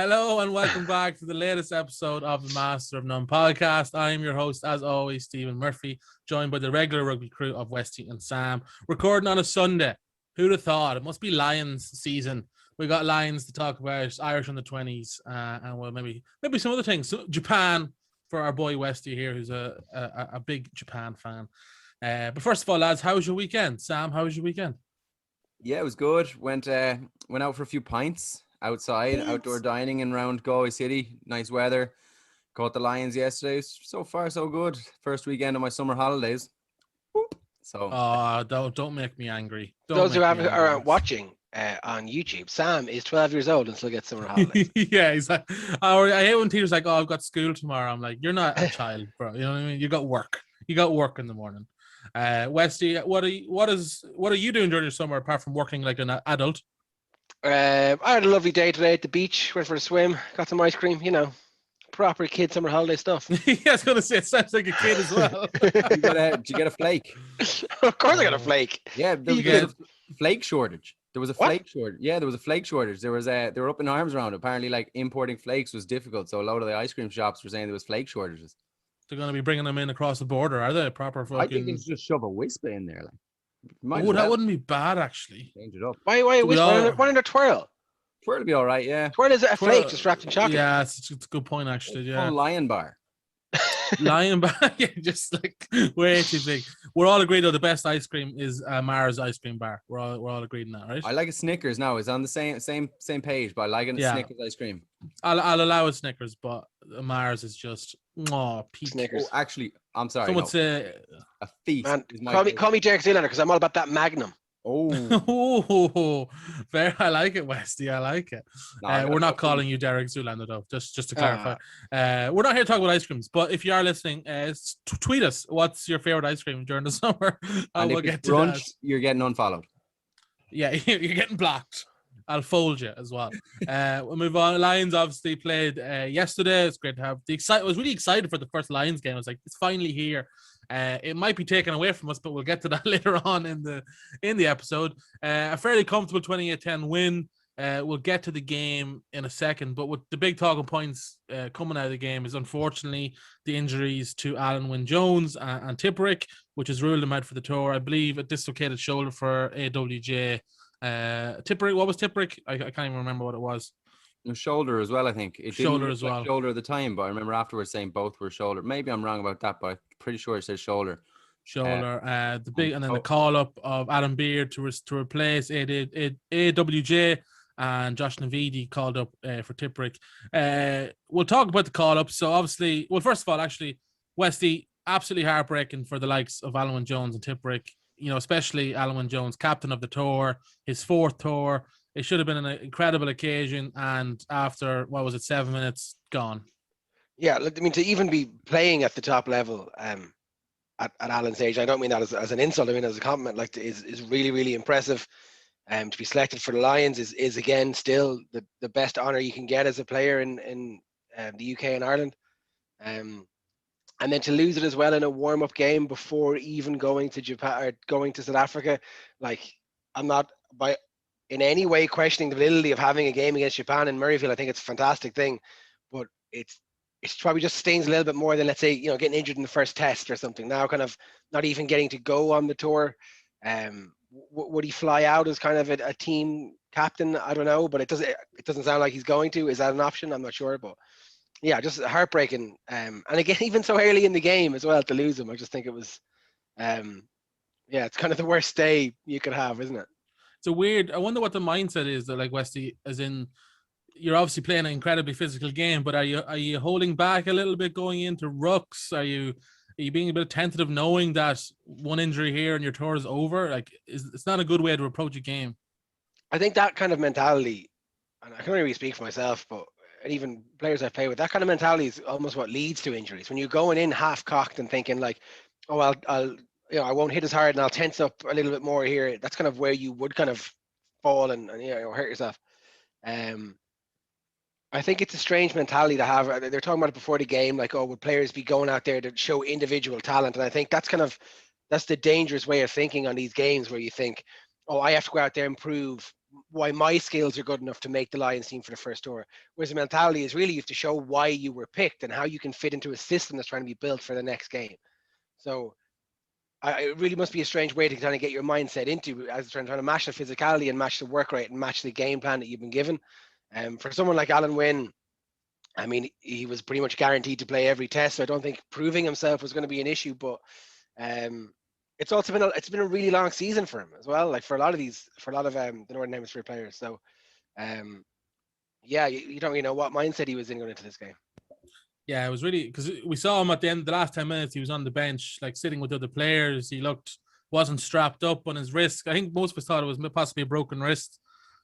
Hello and welcome back to the latest episode of the Master of None podcast. I am your host, as always, Stephen Murphy, joined by the regular rugby crew of Westy and Sam. Recording on a Sunday. Who'd have thought? It must be Lions season. We got Lions to talk about, Irish on the 20s, and well, maybe some other things. So Japan for our boy Westy here, who's a big Japan fan. But first of all, lads, how was your weekend? Sam, how was your weekend? Yeah, it was good. Went out for a few pints outside, outdoor dining in around Galway City. Nice weather. Caught the Lions yesterday. So far, so good. First weekend of my summer holidays. So, don't make me angry. Those who are watching on YouTube, Sam is 12 years old and still gets summer holidays. Yeah, he's like, I hate when teachers like, I've got school tomorrow. I'm like, you're not a child, bro. You know what I mean? You got work. You got work in the morning. Westy, what are you doing during your summer apart from working like an adult? I had a lovely day today at the beach. Went for a swim, got some ice cream. You know, proper kid summer holiday stuff. Yeah, I was gonna say it sounds like a kid as well. Did you get a flake? Of course, I got a flake. Yeah, there was a flake shortage. There was a flake shortage. Yeah, there was a flake shortage. They were up in arms around it. Apparently, like importing flakes was difficult, so a lot of the ice cream shops were saying there was flake shortages. They're going to be bringing them in across the border, are they? Proper fucking... I think it's just shove a whisper in there. Like, that wouldn't be bad, actually. Change it up. Why a whisper? Why not a twirl? Twirl will be all right, yeah. Twirl is a flake just wrapped in chocolate. Yeah, it's a good point, actually. Yeah. Lion bar. Lion bar, yeah, just like way too big. We're all agreed though the best ice cream is Mars ice cream bar. We're all agreed on that, right? I like a Snickers now. It's on the same page, but I like a Snickers ice cream. I'll allow a Snickers, but Mars is just peak. Snickers. Oh, actually, I'm sorry. Someone say a feast. Man, call me Derek Zoolander because I'm all about that Magnum. Oh, I like it, Westy. I like it. No, we're not calling you Derek Zoolander, though. Just to clarify, we're not here to talk about ice creams. But if you are listening, tweet us. What's your favorite ice cream during the summer? And we'll get to brunch, that. You're getting unfollowed. Yeah, you're getting blocked. I'll fold you as well. We'll move on. Lions obviously played yesterday. It's great to have I was really excited for the first Lions game. I was like, it's finally here. It might be taken away from us, but we'll get to that later on in the episode. A fairly comfortable 28-10 win. We'll get to the game in a second, but with the big talking points coming out of the game is unfortunately the injuries to Alan Wynne-Jones and Tipperick, which has ruled him out for the tour. I believe a dislocated shoulder for AWJ. Tipperick, what was Tipperick? I can't even remember what it was. Shoulder as well, I think. It shoulder as well. Shoulder at the time, but I remember afterwards saying both were shoulder. Maybe I'm wrong about that, but I'm pretty sure it says shoulder. The big and then the call up of Adam Beard to replace AWJ and Josh Navidi called up for Tipperick. We'll talk about the call up. So obviously, well, first of all, actually, Westy, absolutely heartbreaking for the likes of Alan Wynne-Jones and Tipperick. You know, especially Alan Wynne-Jones, captain of the tour, his fourth tour. It should have been an incredible occasion, and after 7 minutes, gone. Yeah, look, I mean, to even be playing at the top level at Alan's age, I don't mean that as an insult. I mean as a compliment. Like, is really, really impressive. To be selected for the Lions is again still the best honor you can get as a player in the UK and Ireland. And then to lose it as well in a warm-up game before even going to Japan or going to South Africa, like, I'm not in any way questioning the validity of having a game against Japan in Murrayfield. I think it's a fantastic thing, but it's probably just stings a little bit more than, let's say, you know, getting injured in the first test or something. Now kind of not even getting to go on the tour. Would he fly out as kind of a team captain? I don't know, but it doesn't sound like he's going to. Is that an option? I'm not sure, but yeah, just heartbreaking. And again, even so early in the game as well to lose him, I just think it was, it's kind of the worst day you could have, isn't it? It's a weird. I wonder what the mindset is that, like, Westy, as in, you're obviously playing an incredibly physical game, but are you holding back a little bit going into rucks? Are you being a bit tentative, knowing that one injury here and your tour is over? Like, it's not a good way to approach a game. I think that kind of mentality, and I can only really speak for myself, but and even players I've played with, that kind of mentality is almost what leads to injuries. When you're going in half cocked and thinking like, oh, I'll I won't hit as hard and I'll tense up a little bit more here. That's kind of where you would kind of fall and hurt yourself. I think it's a strange mentality to have. They're talking about it before the game, like, oh, would players be going out there to show individual talent? And I think that's the dangerous way of thinking on these games, where you think, oh, I have to go out there and prove why my skills are good enough to make the Lions team for the first tour. Whereas the mentality is really you have to show why you were picked and how you can fit into a system that's trying to be built for the next game. So it really must be a strange way to kind of get your mindset into as trying to match the physicality and match the work rate and match the game plan that you've been given. For someone like Alan Wynne, I mean, he was pretty much guaranteed to play every test, so I don't think proving himself was going to be an issue. But it's also been a really long season for him as well. Like for a lot of the Northern Hemisphere players. So yeah, you don't really know what mindset he was in going into this game. Yeah, it was really because we saw him at the end of the last 10 minutes. He was on the bench, like sitting with the other players. He wasn't strapped up on his wrist. I think most of us thought it was possibly a broken wrist.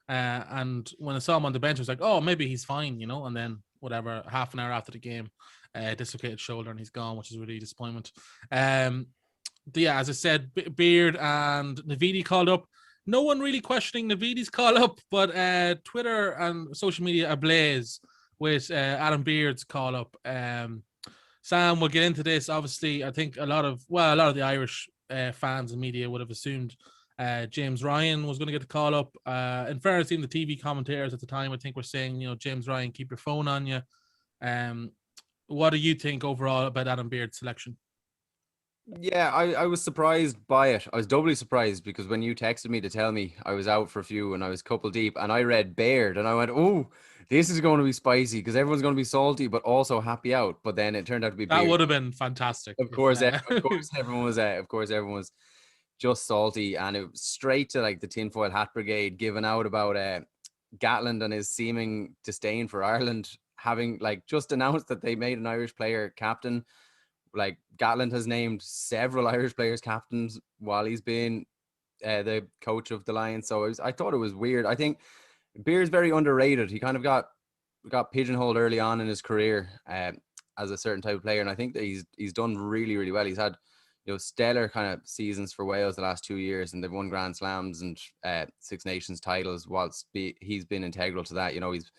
And when I saw him on the bench, I was like, oh, maybe he's fine, you know. And then whatever, half an hour after the game, dislocated shoulder and he's gone, which is really a disappointment. Yeah, as I said, Beard and Navidi called up. No one really questioning Navidi's call up, but Twitter and social media ablaze with Adam Beard's call up. Sam, we'll get into this. Obviously, I think a lot of the Irish fans and media would have assumed James Ryan was going to get the call up. In fairness, even the TV commentators at the time, I think were saying, you know, James Ryan, keep your phone on you. What do you think overall about Adam Beard's selection? Yeah, I was surprised by it. I was doubly surprised because when you texted me to tell me I was out for a few and I was couple deep and I read Baird and I went, oh, this is going to be spicy because everyone's going to be salty but also happy out. But then it turned out to be Beard. That would have been fantastic. Of course everyone was just salty, and it was straight to like the tinfoil hat brigade giving out about Gatland and his seeming disdain for Ireland, having like just announced that they made an Irish player captain. Like Gatland has named several Irish players captains while he's been the coach of the Lions. So I thought it was weird. I think Beard's very underrated. He kind of got pigeonholed early on in his career as a certain type of player, and I think that he's done really, really well. He's had, you know, stellar kind of seasons for Wales the last 2 years, and they've won Grand Slams and Six Nations titles. Whilst he's been integral to that, you know, he's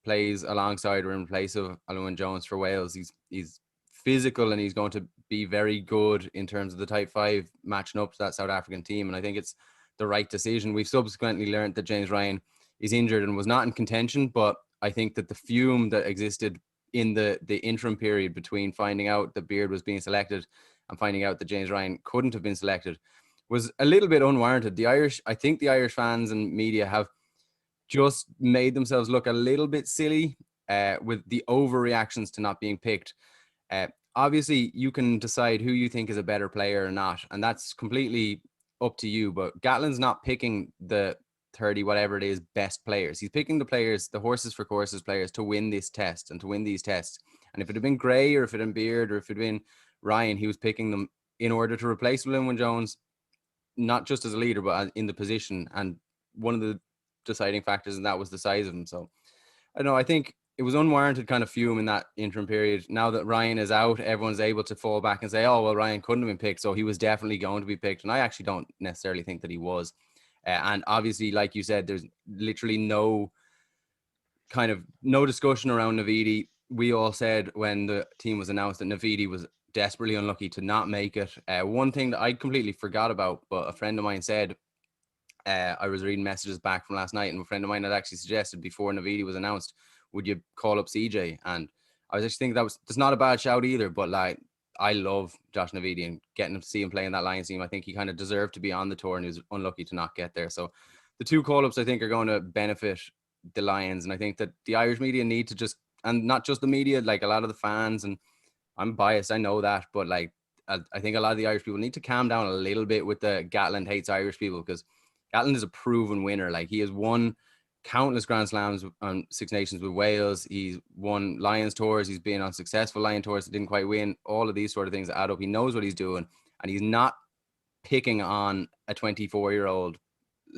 plays alongside or in place of Alun Jones for Wales. He's physical and he's going to be very good in terms of the type 5 matching up to that South African team, and I think it's the right decision. We've subsequently learned that James Ryan is injured and was not in contention, but I think that the fume that existed in the interim period between finding out that Beard was being selected and finding out that James Ryan couldn't have been selected was a little bit unwarranted. I think the Irish fans and media have just made themselves look a little bit silly with the overreactions to not being picked. Obviously, you can decide who you think is a better player or not, and that's completely up to you. But Gatland's not picking the 30, whatever it is, best players. He's picking the players, the horses for courses players, to win this test and to win these tests. And if it had been Gray or if it had been Beard or if it had been Ryan, he was picking them in order to replace William Jones, not just as a leader, but in the position. And one of the deciding factors in that was the size of him. So I don't know. I think it was unwarranted kind of fume in that interim period. Now that Ryan is out, everyone's able to fall back and say, oh, well, Ryan couldn't have been picked, so he was definitely going to be picked. And I actually don't necessarily think that he was. And obviously, like you said, there's literally no discussion around Navidi. We all said when the team was announced that Navidi was desperately unlucky to not make it. One thing that I completely forgot about, but a friend of mine said, I was reading messages back from last night, and a friend of mine had actually suggested before Navidi was announced, would you call up CJ? And I was actually thinking that's not a bad shout either, but like, I love Josh Navidi and getting to see him play in that Lions team. I think he kind of deserved to be on the tour and he was unlucky to not get there. So the two call-ups I think are going to benefit the Lions. And I think that the Irish media need to just, and not just the media, like a lot of the fans, and I'm biased, I know that, but like, I think a lot of the Irish people need to calm down a little bit with the Gatland hates Irish people, because Gatland is a proven winner. Like, he has won countless Grand Slams on Six Nations with Wales. He's won Lions tours. He's been on successful Lion tours that didn't quite win. All of these sort of things add up. He knows what he's doing, and he's not picking on a 24-year-old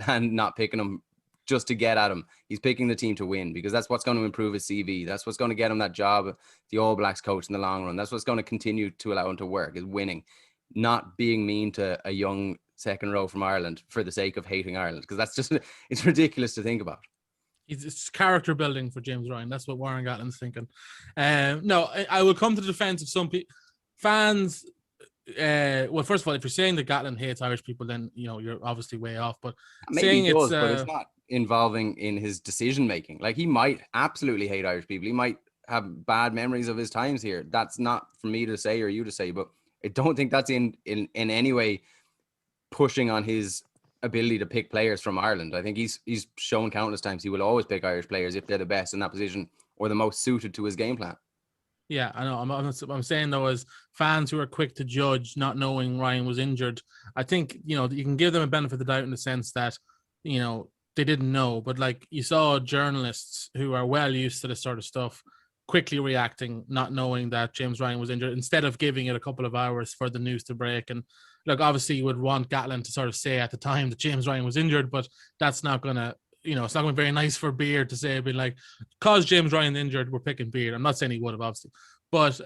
and not picking him just to get at him. He's picking the team to win, because that's what's going to improve his CV. That's what's going to get him that job, the All Blacks coach in the long run. That's what's going to continue to allow him to work, is winning, not being mean to a young second row from Ireland for the sake of hating Ireland, because that's just, it's ridiculous to think about. It's character building for James Ryan. That's what Warren Gatland's thinking. No, I will come to the defense of some fans. well, first of all, if you're saying that Gatland hates Irish people, then you're obviously way off. But Maybe saying he does, it's but it's not involving in his decision making. Like, he might absolutely hate Irish people. He might have bad memories of his times here. That's not for me to say or you to say, but I don't think that's in any way pushing on his ability to pick players from Ireland. I think he's shown countless times he will always pick Irish players if they're the best in that position or the most suited to his game plan. Yeah, I know. I'm saying though, as fans who are quick to judge, not knowing Ryan was injured, I think you can give them a benefit of the doubt in the sense that they didn't know, but like you saw journalists who are well used to this sort of stuff quickly reacting, not knowing that James Ryan was injured, instead of giving it a couple of hours for the news to break. And look, obviously you would want Gatland to sort of say at the time that James Ryan was injured, but that's not gonna. It's not going to be very nice for Beard to say, be like, cause James Ryan injured, we're picking Beard. I'm not saying he would have, obviously. But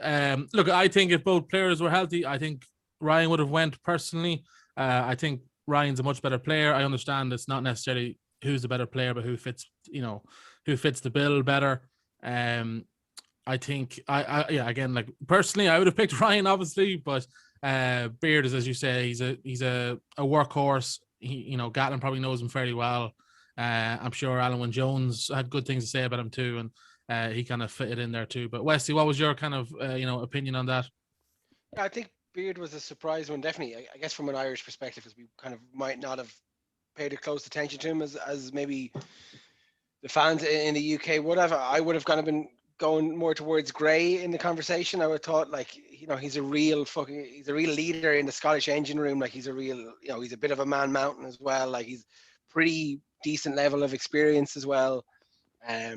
look, I think if both players were healthy, I think Ryan would have went personally. I think Ryan's a much better player. I understand it's not necessarily who's the better player, but who fits the bill better. I think again, like personally, I would have picked Ryan, obviously, but Beard is, as you say, he's a workhorse. Gatland probably knows him fairly well. I'm sure Alan Wynne-Jones had good things to say about him too, and he kind of fitted in there too. But Wesley, what was your kind of opinion on that? Yeah, I think Beard was a surprise one, definitely. I guess from an Irish perspective, as we kind of might not have paid a close attention to him as maybe the fans in the UK would have. I would have kind of been going more towards Gray in the conversation. I would have thought, like, he's a real leader in the Scottish engine room. Like, he's a real, he's a bit of a man mountain as well. Like, he's pretty decent level of experience as well. I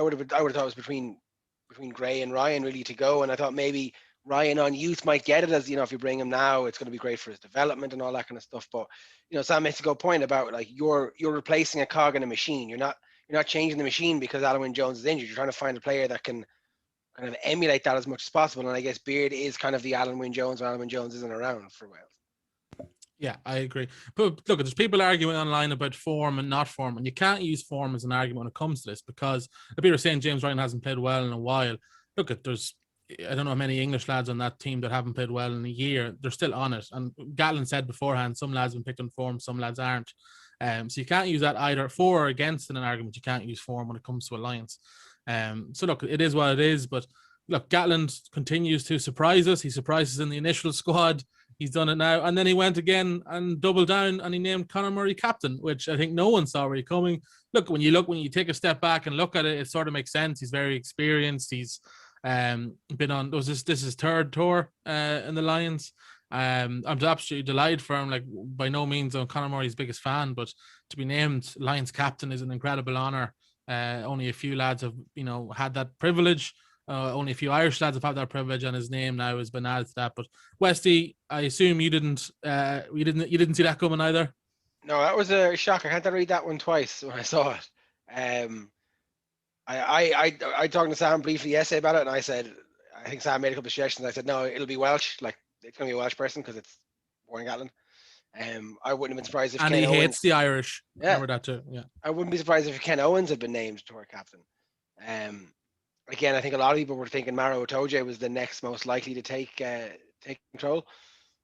would have thought it was between Gray and Ryan really to go, and I thought maybe Ryan on youth might get it, as if you bring him now, it's going to be great for his development and all that kind of stuff. But Sam makes a good point about, like, you're replacing a cog in a machine. You're not changing the machine because Alan Wynne-Jones is injured. You're trying to find a player that can kind of emulate that as much as possible. And I guess Beard is kind of the Alan Wynne-Jones when Alan Wynne-Jones isn't around for a while. Yeah, I agree. But look, there's people arguing online about form and not form, and you can't use form as an argument when it comes to this, because people are saying James Ryan hasn't played well in a while. Look, there's I don't know how many English lads on that team that haven't played well in a year. They're still on it. And Gatland said beforehand, some lads have been picked on form, some lads aren't. So you can't use that either for or against in an argument. You can't use form when it comes to Alliance. So look, it is what it is. But look, Gatland continues to surprise us. He surprises in the initial squad. He's done it now. And then he went again and doubled down and he named Conor Murray captain, which I think no one saw really coming. Look, when you take a step back and look at it, it sort of makes sense. He's very experienced. He's been on, this is his third tour in the Lions. I'm absolutely delighted for him. Like, by no means I'm Conor Murray's biggest fan, but to be named Lions captain is an incredible honor. Only a few lads have, had that privilege. Only a few Irish lads have had that privilege, and his name now has been added to that. But Westy, I assume you didn't see that coming either. No, that was a shocker. I had to read that one twice when I saw it. I talked to Sam briefly yesterday about it, and I said, I think Sam made a couple of suggestions. I said, no, it'll be Welsh. Like, it's going to be a Welsh person because it's born in Gatland. I wouldn't have been surprised if and Ken he Owens, hates the Irish. Yeah, remember that too. Yeah, I wouldn't be surprised if Ken Owens had been named tour captain. Again, I think a lot of people were thinking Maro Itoje was the next most likely to take control.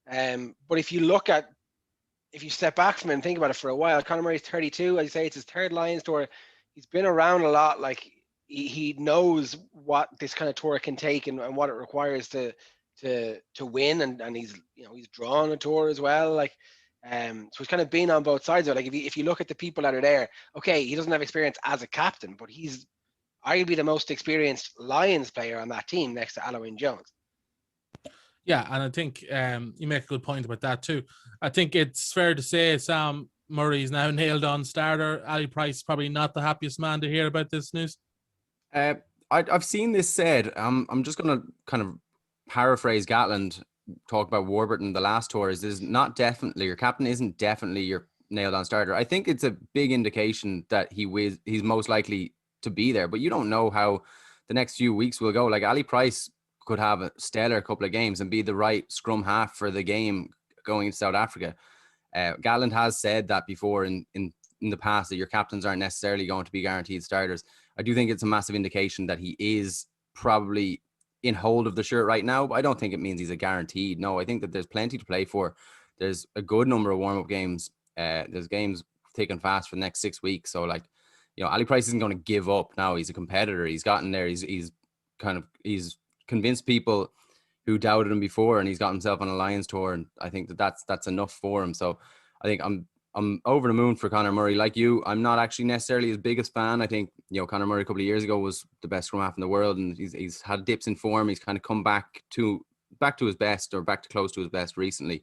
But if you step back from it and think about it for a while, Conor Murray's 32. As you say, it's his third Lions tour. He's been around a lot. Like, he knows what this kind of tour can take and what it requires to win. And he's drawn a tour as well. Like, so he's kind of been on both sides of it. Like, if you look at the people that are there, okay, he doesn't have experience as a captain, but he's arguably the most experienced Lions player on that team next to Alan Wynne-Jones. Yeah, and I think you make a good point about that too. I think it's fair to say Sam Murray's now nailed on starter. Ali Price probably not the happiest man to hear about this news. I've seen this said. I'm just going to kind of paraphrase Gatland, talk about Warburton the last tour. Is not definitely your captain isn't definitely your nailed on starter. I think it's a big indication that he's most likely to be there, but you don't know how the next few weeks will go. Like, Ali Price could have a stellar couple of games and be the right scrum half for the game going into South Africa. Gatland has said that before in the past, that your captains aren't necessarily going to be guaranteed starters. I do think it's a massive indication that he is probably in hold of the shirt right now, but I don't think it means he's a guaranteed. No, I think that there's plenty to play for. There's a good number of warm-up games. There's games thick and fast for the next 6 weeks. So like, Ali Price isn't going to give up now. He's a competitor. He's gotten there. He's convinced people who doubted him before, and he's got himself on a Lions tour. And I think that's enough for him. So I think I'm over the moon for Conor Murray. Like you, I'm not actually necessarily his biggest fan. I think, Conor Murray a couple of years ago was the best scrum half in the world, and he's had dips in form. He's kind of come back to his best, or back to close to his best recently.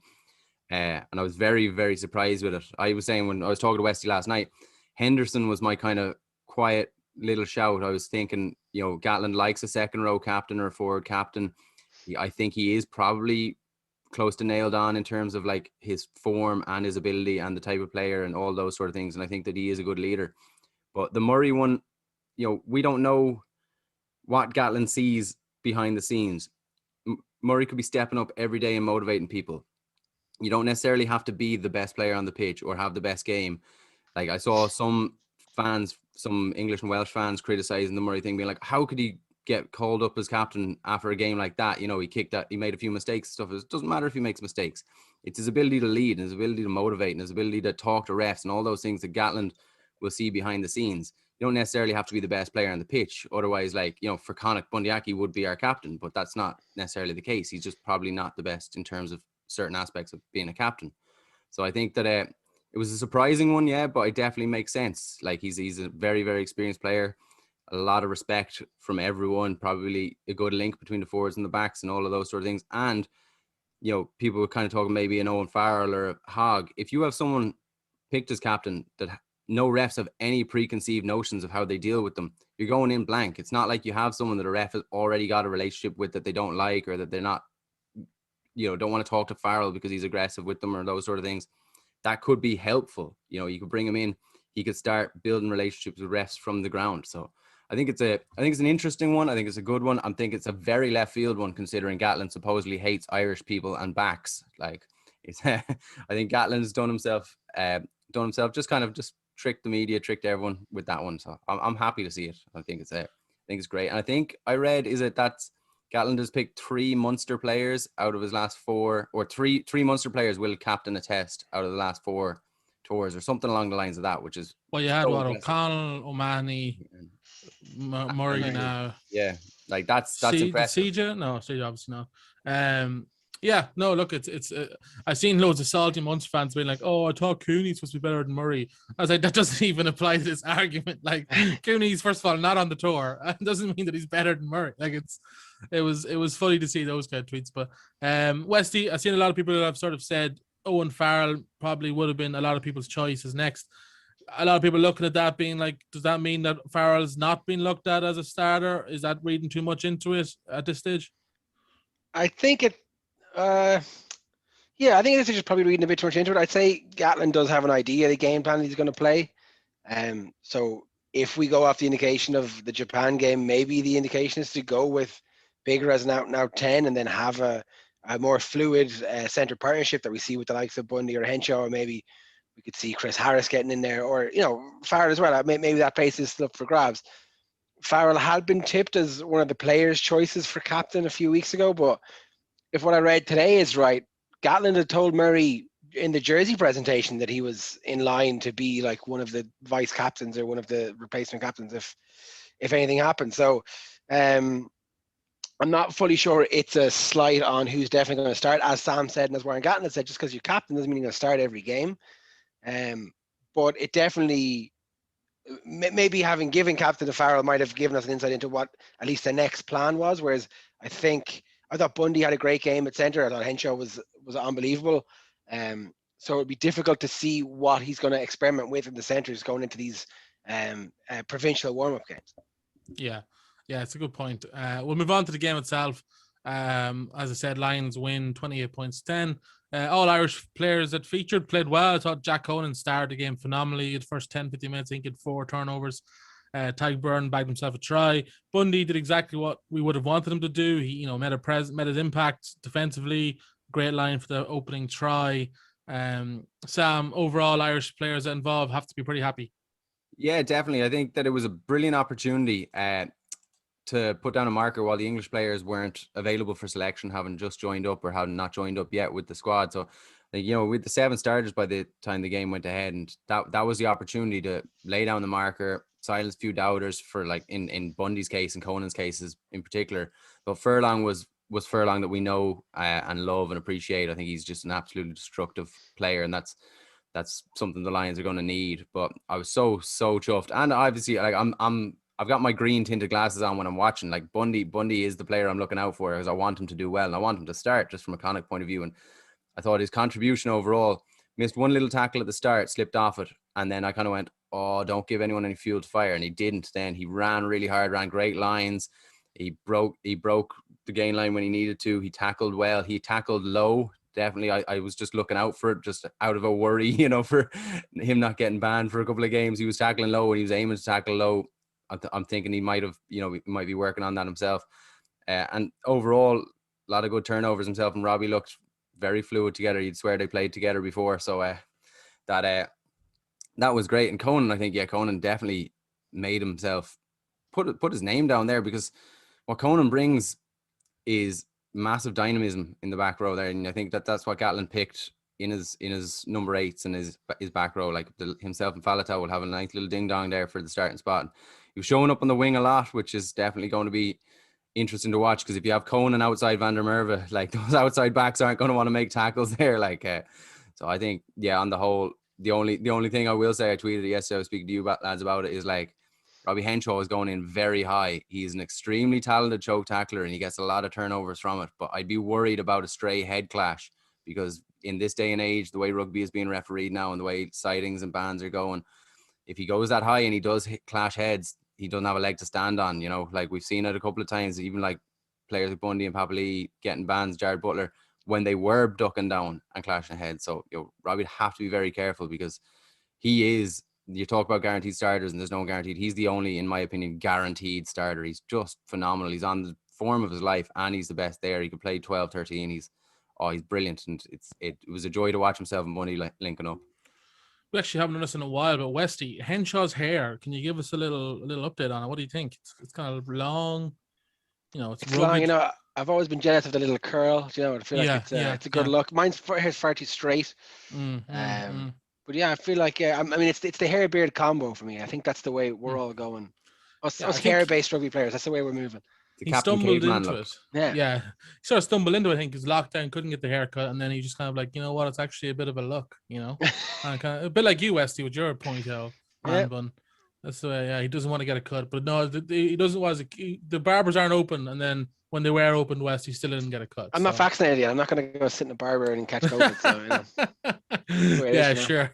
And I was very, very surprised with it. I was saying when I was talking to Westy last night, Henderson was my kind of quiet little shout. I was thinking, Gatland likes a second row captain or a forward captain. I think he is probably close to nailed on in terms of like his form and his ability and the type of player and all those sort of things. And I think that he is a good leader. But the Murray one, we don't know what Gatland sees behind the scenes. Murray could be stepping up every day and motivating people. You don't necessarily have to be the best player on the pitch or have the best game. Like I saw some English and Welsh fans criticizing the Murray thing, being like, how could he get called up as captain after a game like that? He made a few mistakes and stuff. It doesn't matter if he makes mistakes. It's his ability to lead and his ability to motivate and his ability to talk to refs and all those things that Gatland will see behind the scenes. You don't necessarily have to be the best player on the pitch. Otherwise, for Connacht, Bundyaki would be our captain, but that's not necessarily the case. He's just probably not the best in terms of certain aspects of being a captain. So I think that it was a surprising one, yeah, but it definitely makes sense. Like he's a very, very experienced player, a lot of respect from everyone, probably a good link between the forwards and the backs and all of those sort of things. And, people were kind of talking maybe an Owen Farrell or a Hogg. If you have someone picked as captain that no refs have any preconceived notions of how they deal with them, you're going in blank. It's not like you have someone that a ref has already got a relationship with that they don't like, or that they're not, don't want to talk to Farrell because he's aggressive with them or those sort of things. That could be helpful. You could bring him in. He could start building relationships with refs from the ground. So I think it's an interesting one. I think it's a good one. I think it's a very left field one, considering Gatland supposedly hates Irish people and backs. Like I think Gatland's done himself just tricked the media, tricked everyone with that one. So I'm happy to see it. I think it's great. And I think I read that's Gatland has picked 3 Munster players out of his last 4, or three Munster players will captain a test out of the last 4 tours, or something along the lines of that, which is you had O'Connell, O'Mahony, Murray now. Yeah, like that's impressive. CJ? No, CJ obviously not. Yeah, no, look, it's I've seen loads of salty Munster fans being like, oh, I thought Cooney's supposed to be better than Murray. I was like, that doesn't even apply to this argument. Like, Cooney's, first of all, not on the tour. It doesn't mean that he's better than Murray. Like, it was funny to see those kind of tweets. But Westy, I've seen a lot of people that have sort of said Owen Farrell probably would have been a lot of people's choice as next. A lot of people looking at that being like, does that mean that Farrell's not being looked at as a starter? Is that reading too much into it at this stage? I think I think this is just probably reading a bit too much into it. I'd say Gatland does have an idea of the game plan he's going to play. So if we go off the indication of the Japan game, maybe the indication is to go with Bigger as an out 10 and then have a more fluid centre partnership that we see with the likes of Bundy or Henshaw, or maybe we could see Chris Harris getting in there, or Farrell as well. Maybe that place is still up for grabs. Farrell had been tipped as one of the players' choices for captain a few weeks ago, but if what I read today is right, Gatland had told Murray in the jersey presentation that he was in line to be like one of the vice captains or one of the replacement captains if anything happened. So I'm not fully sure it's a slight on who's definitely going to start. As Sam said, and as Warren Gatland said, just because you're captain doesn't mean you're going to start every game. But it definitely, maybe having given captain to Farrell might have given us an insight into what at least the next plan was. Whereas I thought Bundy had a great game at centre. I thought Henshaw was unbelievable. So it'd be difficult to see what he's going to experiment with in the centres going into these provincial warm-up games. Yeah, it's a good point. We'll move on to the game itself. As I said, Lions win 28 points 10. All Irish players that featured played well. I thought Jack Conan started the game phenomenally. The first 10-15 minutes, I think he had 4 turnovers. Tyke Byrne bagged himself a try. Bundy did exactly what we would have wanted him to do. He, met his impact defensively. Great line for the opening try. Sam, overall, Irish players that involved have to be pretty happy. Yeah, definitely. I think that it was a brilliant opportunity. to put down a marker while the English players weren't available for selection, having just joined up or having not joined up yet with the squad. So, with the 7 starters by the time the game went ahead, and that was the opportunity to lay down the marker, silence a few doubters for like in Bundy's case and Conan's cases in particular. But Furlong was Furlong that we know and love and appreciate. I think he's just an absolutely destructive player, and that's something the Lions are going to need. But I was so chuffed, and obviously like I've got my green tinted glasses on when I'm watching. Like Bundy is the player I'm looking out for, because I want him to do well and I want him to start just from a Connacht point of view. And I thought his contribution overall, missed one little tackle at the start, slipped off it, and then I kind of went, oh, don't give anyone any fuel to fire, and he didn't. Then he ran really hard, ran great lines. He broke the gain line when he needed to. He tackled well. He tackled low. Definitely, I was just looking out for it, just out of a worry, for him not getting banned for a couple of games. He was tackling low and he was aiming to tackle low. I'm thinking he might have, he might be working on that himself. And overall, a lot of good turnovers himself and Robbie looked very fluid together. You'd swear they played together before. So that was great. And Conan, I think, Conan definitely made himself put his name down there, because what Conan brings is massive dynamism in the back row there. And I think that's what Gatlin picked in his number 8s and his back row. Like himself and Faletau will have a nice little ding dong there for the starting spot. He was showing up on the wing a lot, which is definitely going to be interesting to watch, because if you have Conan outside Van der Merwe, like those outside backs aren't going to want to make tackles there. So I think, on the whole, the only thing I will say, I tweeted it yesterday, I was speaking to you lads about it, is like Robbie Henshaw is going in very high. He's an extremely talented choke tackler and he gets a lot of turnovers from it. But I'd be worried about a stray head clash, because in this day and age, the way rugby is being refereed now and the way sightings and bans are going, if he goes that high and he does clash heads, he doesn't have a leg to stand on. Like we've seen it a couple of times, even like players like Bundy and Papali getting bans, Jared Butler, when they were ducking down and clashing heads. So Robbie would have to be very careful, because he is, you talk about guaranteed starters and there's no guaranteed. He's the only, in my opinion, guaranteed starter. He's just phenomenal. He's on the form of his life and he's the best there. He could play 12, 13. He's brilliant. And it was a joy to watch himself and Bundy linking up. We actually haven't done this in a while, but Westy, Henshaw's hair, can you give us a little update on it? What do you think? It's kind of long, it's long. I've always been jealous of the little curl. I feel like it's a good look. Mine's far too straight. But I feel like it's the hair beard combo for me. I think that's the way we're all going. Us hair based rugby players. That's the way we're moving. He stumbled into it. Yeah. He sort of stumbled into it. I think his lockdown, couldn't get the haircut, and then he just kind of like, it's actually a bit of a look, and kind of a bit like you, Westy, with your ponytail man bun. That's the way. Yeah, he doesn't want to get a cut, but no, he doesn't. The barbers aren't open, and then when they were open, West, he still didn't get a cut. I'm not vaccinated yet. I'm not going to go sit in a barber and catch COVID. So, sure.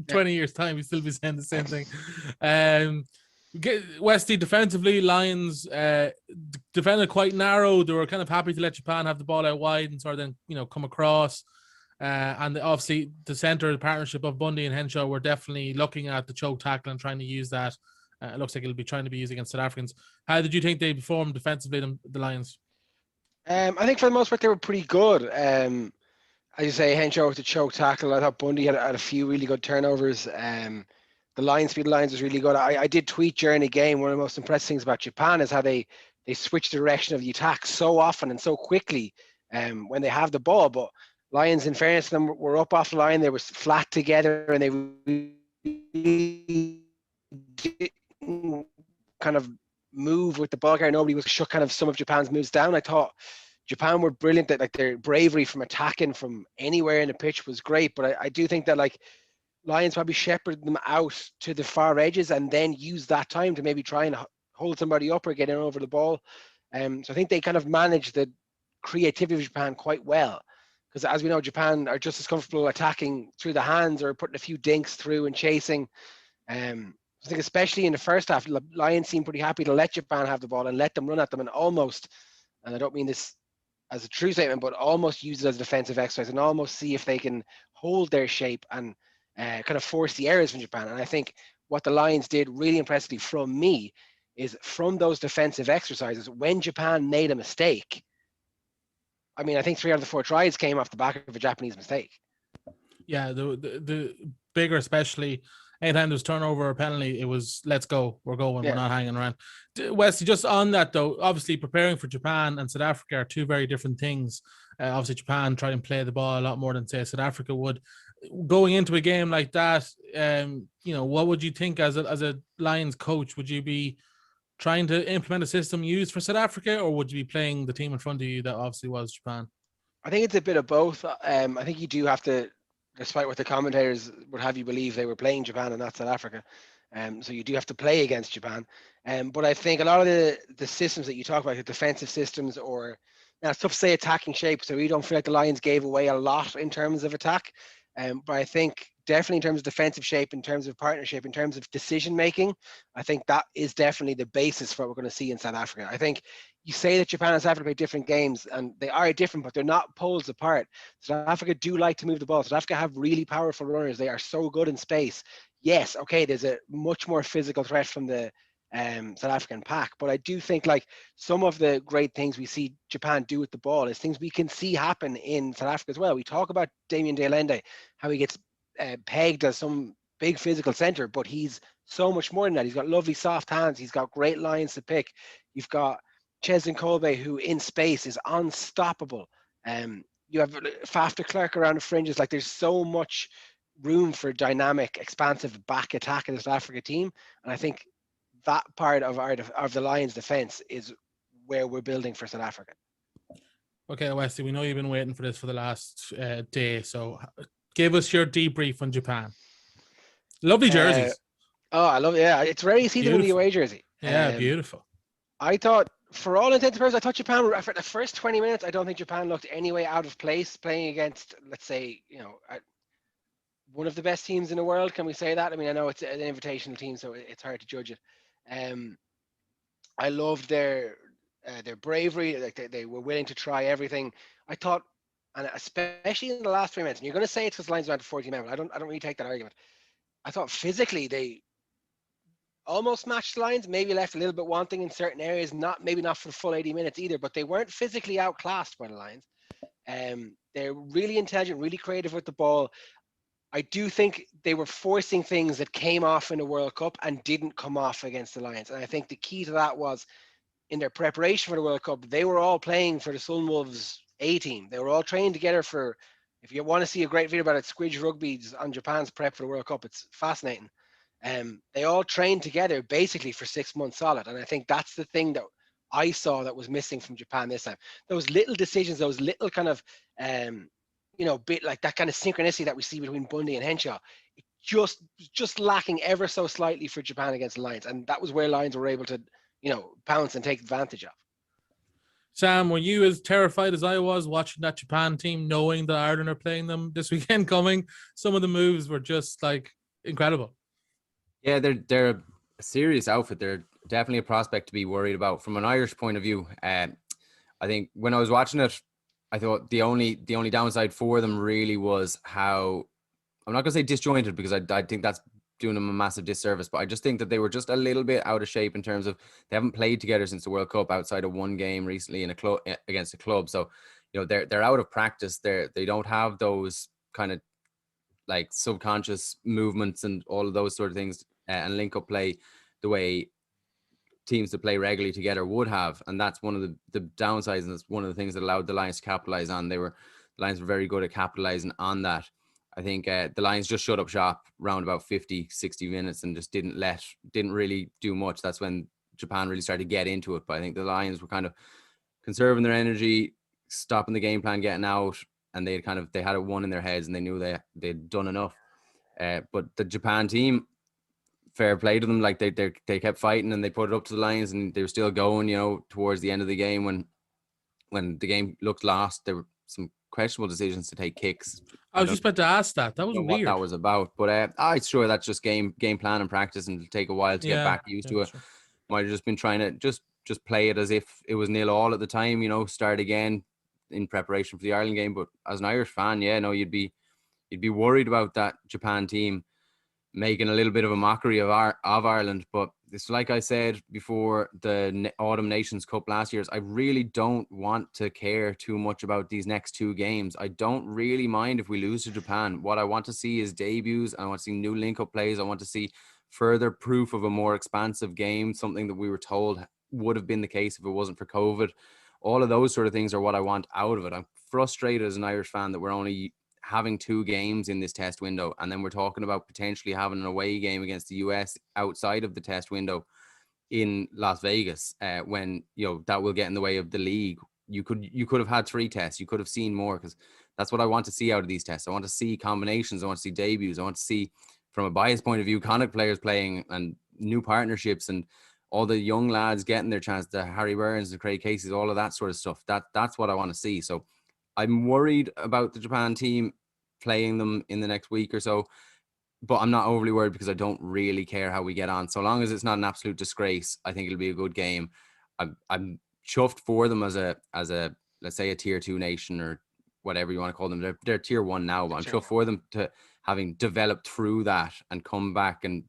20 years time, he'll still be saying the same thing. Westy, defensively, Lions defended quite narrow. They were kind of happy to let Japan have the ball out wide and sort of then come across. And obviously the centre, the partnership of Bundy and Henshaw, were definitely looking at the choke tackle and trying to use that. It looks like it'll be trying to be used against South Africans. How did you think they performed defensively, the Lions? I think for the most part they were pretty good. As you say, Henshaw with the choke tackle. I thought Bundy had a few really good turnovers. The line speed lines was really good. I did tweet during the game, one of the most impressive things about Japan is how they switch the direction of the attack so often and so quickly when they have the ball. But Lions, in fairness to them, were up off the line. They were flat together and they really didn't kind of move with the ball carrier. Nobody was shut kind of some of Japan's moves down. I thought Japan were brilliant. That like their bravery from attacking from anywhere in the pitch was great. But I do think that like Lions probably shepherded them out to the far edges and then use that time to maybe try and hold somebody up or get in over the ball. So I think they kind of managed the creativity of Japan quite well. Because as we know, Japan are just as comfortable attacking through the hands or putting a few dinks through and chasing. I think especially in the first half, Lions seemed pretty happy to let Japan have the ball and let them run at them and almost, and I don't mean this as a true statement, but almost use it as a defensive exercise and almost see if they can hold their shape and kind of force the errors from Japan. And I think what the Lions did really impressively from me is from those defensive exercises, when Japan made a mistake, I mean, I think 3 out of the 4 tries came off the back of a Japanese mistake. Yeah, the bigger, especially anytime there was turnover or penalty, it was let's go, we're going, Yeah. we're not hanging around. Wesley, just on that though, obviously preparing for Japan and South Africa are two very different things. Obviously, Japan try and play the ball a lot more than say South Africa would. Going into a game like that, what would you think as a Lions coach? Would you be trying to implement a system used for South Africa, or would you be playing the team in front of you that obviously was Japan? I think it's a bit of both. I think you do have to, despite what the commentators would have you believe, they were playing Japan and not South Africa. So you do have to play against Japan. But I think a lot of the systems that you talk about, the defensive systems, or now it's tough to say attacking shape. So we don't feel like the Lions gave away a lot in terms of attack. But I think definitely in terms of defensive shape, in terms of partnership, in terms of decision making, I think that is definitely the basis for what we're going to see in South Africa. I think you say that Japan and South Africa play different games, and they are different, but they're not poles apart. South Africa do like to move the ball. South Africa have really powerful runners. They are so good in space. Yes, okay, there's a much more physical threat from the South African pack, but I do think like some of the great things we see Japan do with the ball is things we can see happen in South Africa as well. We talk about Damien Delende, how he gets pegged as some big physical center, but he's so much more than that. He's got lovely soft hands. He's got great lines to pick. You've got Cheslin Kolbe, who in space is unstoppable. You have Faf de Klerk around the fringes. Like there's so much room for dynamic, expansive back attack in the South Africa team, and I think that part of the Lions' defense is where we're building for South Africa. Okay, Wesley, we know you've been waiting for this for the last day, so give us your debrief on Japan. Lovely jerseys. I love it. Yeah, it's rare you see them in the away jersey. Yeah, beautiful. I thought, for all intents and purposes, I thought Japan, for the first 20 minutes, I don't think Japan looked any way out of place playing against, let's say, one of the best teams in the world. Can we say that? I mean, I know it's an invitational team, so it's hard to judge it. I loved their bravery. Like they were willing to try everything. I thought, and especially in the last 3 minutes, and you're going to say it's because the Lions went to 40 men, but I don't really take that argument. I thought physically they almost matched the Lions, maybe left a little bit wanting in certain areas, maybe not for the full 80 minutes either, but they weren't physically outclassed by the Lions. They're really intelligent, really creative with the ball. I do think they were forcing things that came off in the World Cup and didn't come off against the Lions. And I think the key to that was in their preparation for the World Cup, they were all playing for the Sunwolves A team. They were all trained together for, if you want to see a great video about it, Squidge Rugby's on Japan's prep for the World Cup. It's fascinating. They all trained together basically for 6 months solid. And I think that's the thing that I saw that was missing from Japan this time. Those little decisions, those little kind of, bit like that kind of synchronicity that we see between Bundy and Henshaw, just lacking ever so slightly for Japan against the Lions. And that was where Lions were able to, pounce and take advantage of. Sam, were you as terrified as I was watching that Japan team, knowing that Ireland are playing them this weekend coming? Some of the moves were just like incredible. Yeah, they're a serious outfit. They're definitely a prospect to be worried about from an Irish point of view. I think when I was watching it, I thought the only downside for them really was how, I'm not going to say disjointed because I think that's doing them a massive disservice, but I just think that they were just a little bit out of shape in terms of they haven't played together since the World Cup outside of one game recently in a club against a club. So, they're out of practice. They don't have those kind of like subconscious movements and all of those sort of things and link up play the way teams that play regularly together would have. And that's one of the downsides, and that's one of the things that allowed the Lions to capitalize on. The Lions were very good at capitalizing on that. I think the Lions just shut up shop around about 50, 60 minutes and just didn't really do much. That's when Japan really started to get into it. But I think the Lions were kind of conserving their energy, stopping the game plan, getting out, and they had it one in their heads and they knew they'd done enough. But the Japan team, fair play to them. Like they kept fighting and they put it up to the Lions and they were still going, towards the end of the game when the game looked lost. There were some questionable decisions to take kicks. I was just about to ask that. That was weird. What that was about, but I'm sure that's just game plan and practice, and it'll take a while to get back used to it. Sure. Might have just been trying to just play it as if it was 0-0 at the time. Start again in preparation for the Ireland game. But as an Irish fan, you'd be worried about that Japan team. making a little bit of a mockery of Ireland. But it's like I said before the Autumn Nations Cup last year, I really don't want to care too much about these next 2 games. I don't really mind if we lose to Japan. What I want to see is debuts. I want to see new link-up plays. I want to see further proof of a more expansive game, something that we were told would have been the case if it wasn't for COVID. All of those sort of things are what I want out of it. I'm frustrated as an Irish fan that we're only having 2 games in this test window, and then we're talking about potentially having an away game against the US outside of the test window in Las Vegas, when that will get in the way of the league. You could have had 3 tests. You could have seen more, because that's what I want to see out of these tests. I want to see combinations. I want to see debuts. I want to see, from a biased point of view, Connacht players playing and new partnerships and all the young lads getting their chance, the Harry Burns, the Craig Caseys, all of that sort of stuff. That's what I want to see. So I'm worried about the Japan team playing them in the next week or so, but I'm not overly worried because I don't really care how we get on. So long as it's not an absolute disgrace, I think it'll be a good game. I'm chuffed for them as a let's say a tier 2 nation, or whatever you want to call them. They're tier 1 now, but I'm chuffed for them to having developed through that and come back and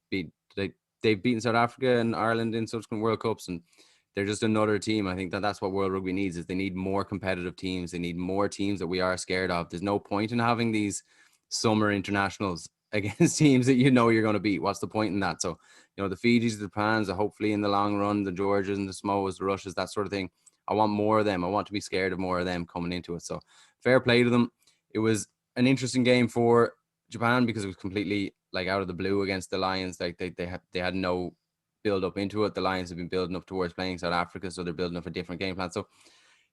they've beaten South Africa and Ireland in subsequent World Cups, and they're just another team. I think that's what World Rugby needs, is they need more competitive teams. They need more teams that we are scared of. There's no point in having these summer internationals against teams that you're going to beat. What's the point in that? So, the Fijis, the Japans, hopefully in the long run, the Georgias and the Samoas, the Russias, that sort of thing. I want more of them. I want to be scared of more of them coming into it. So fair play to them. It was an interesting game for Japan because it was completely out of the blue against the Lions. They had no build up into it. The Lions have been building up towards playing South Africa, so they're building up a different game plan. So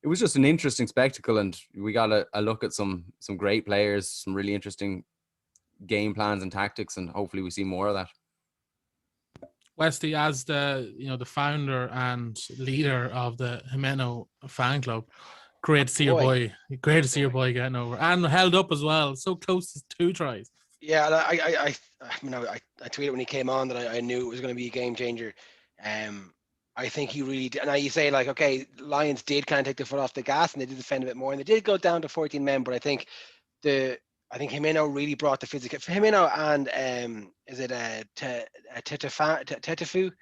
it was just an interesting spectacle, and we got a look at some great players, some really interesting game plans and tactics, and hopefully we see more of that. Westy, as the founder and leader of the Jimeno fan club, great to see your boy. Great to see your boy getting over and held up as well. So close to 2 tries. Yeah, I tweeted when he came on that I knew it was going to be a game changer. I think he really did. And now you say okay, Lions did kind of take the foot off the gas and they did defend a bit more, and they did go down to 14 men. But I think Jimeno really brought the physical. Jimeno and is it Tetefu,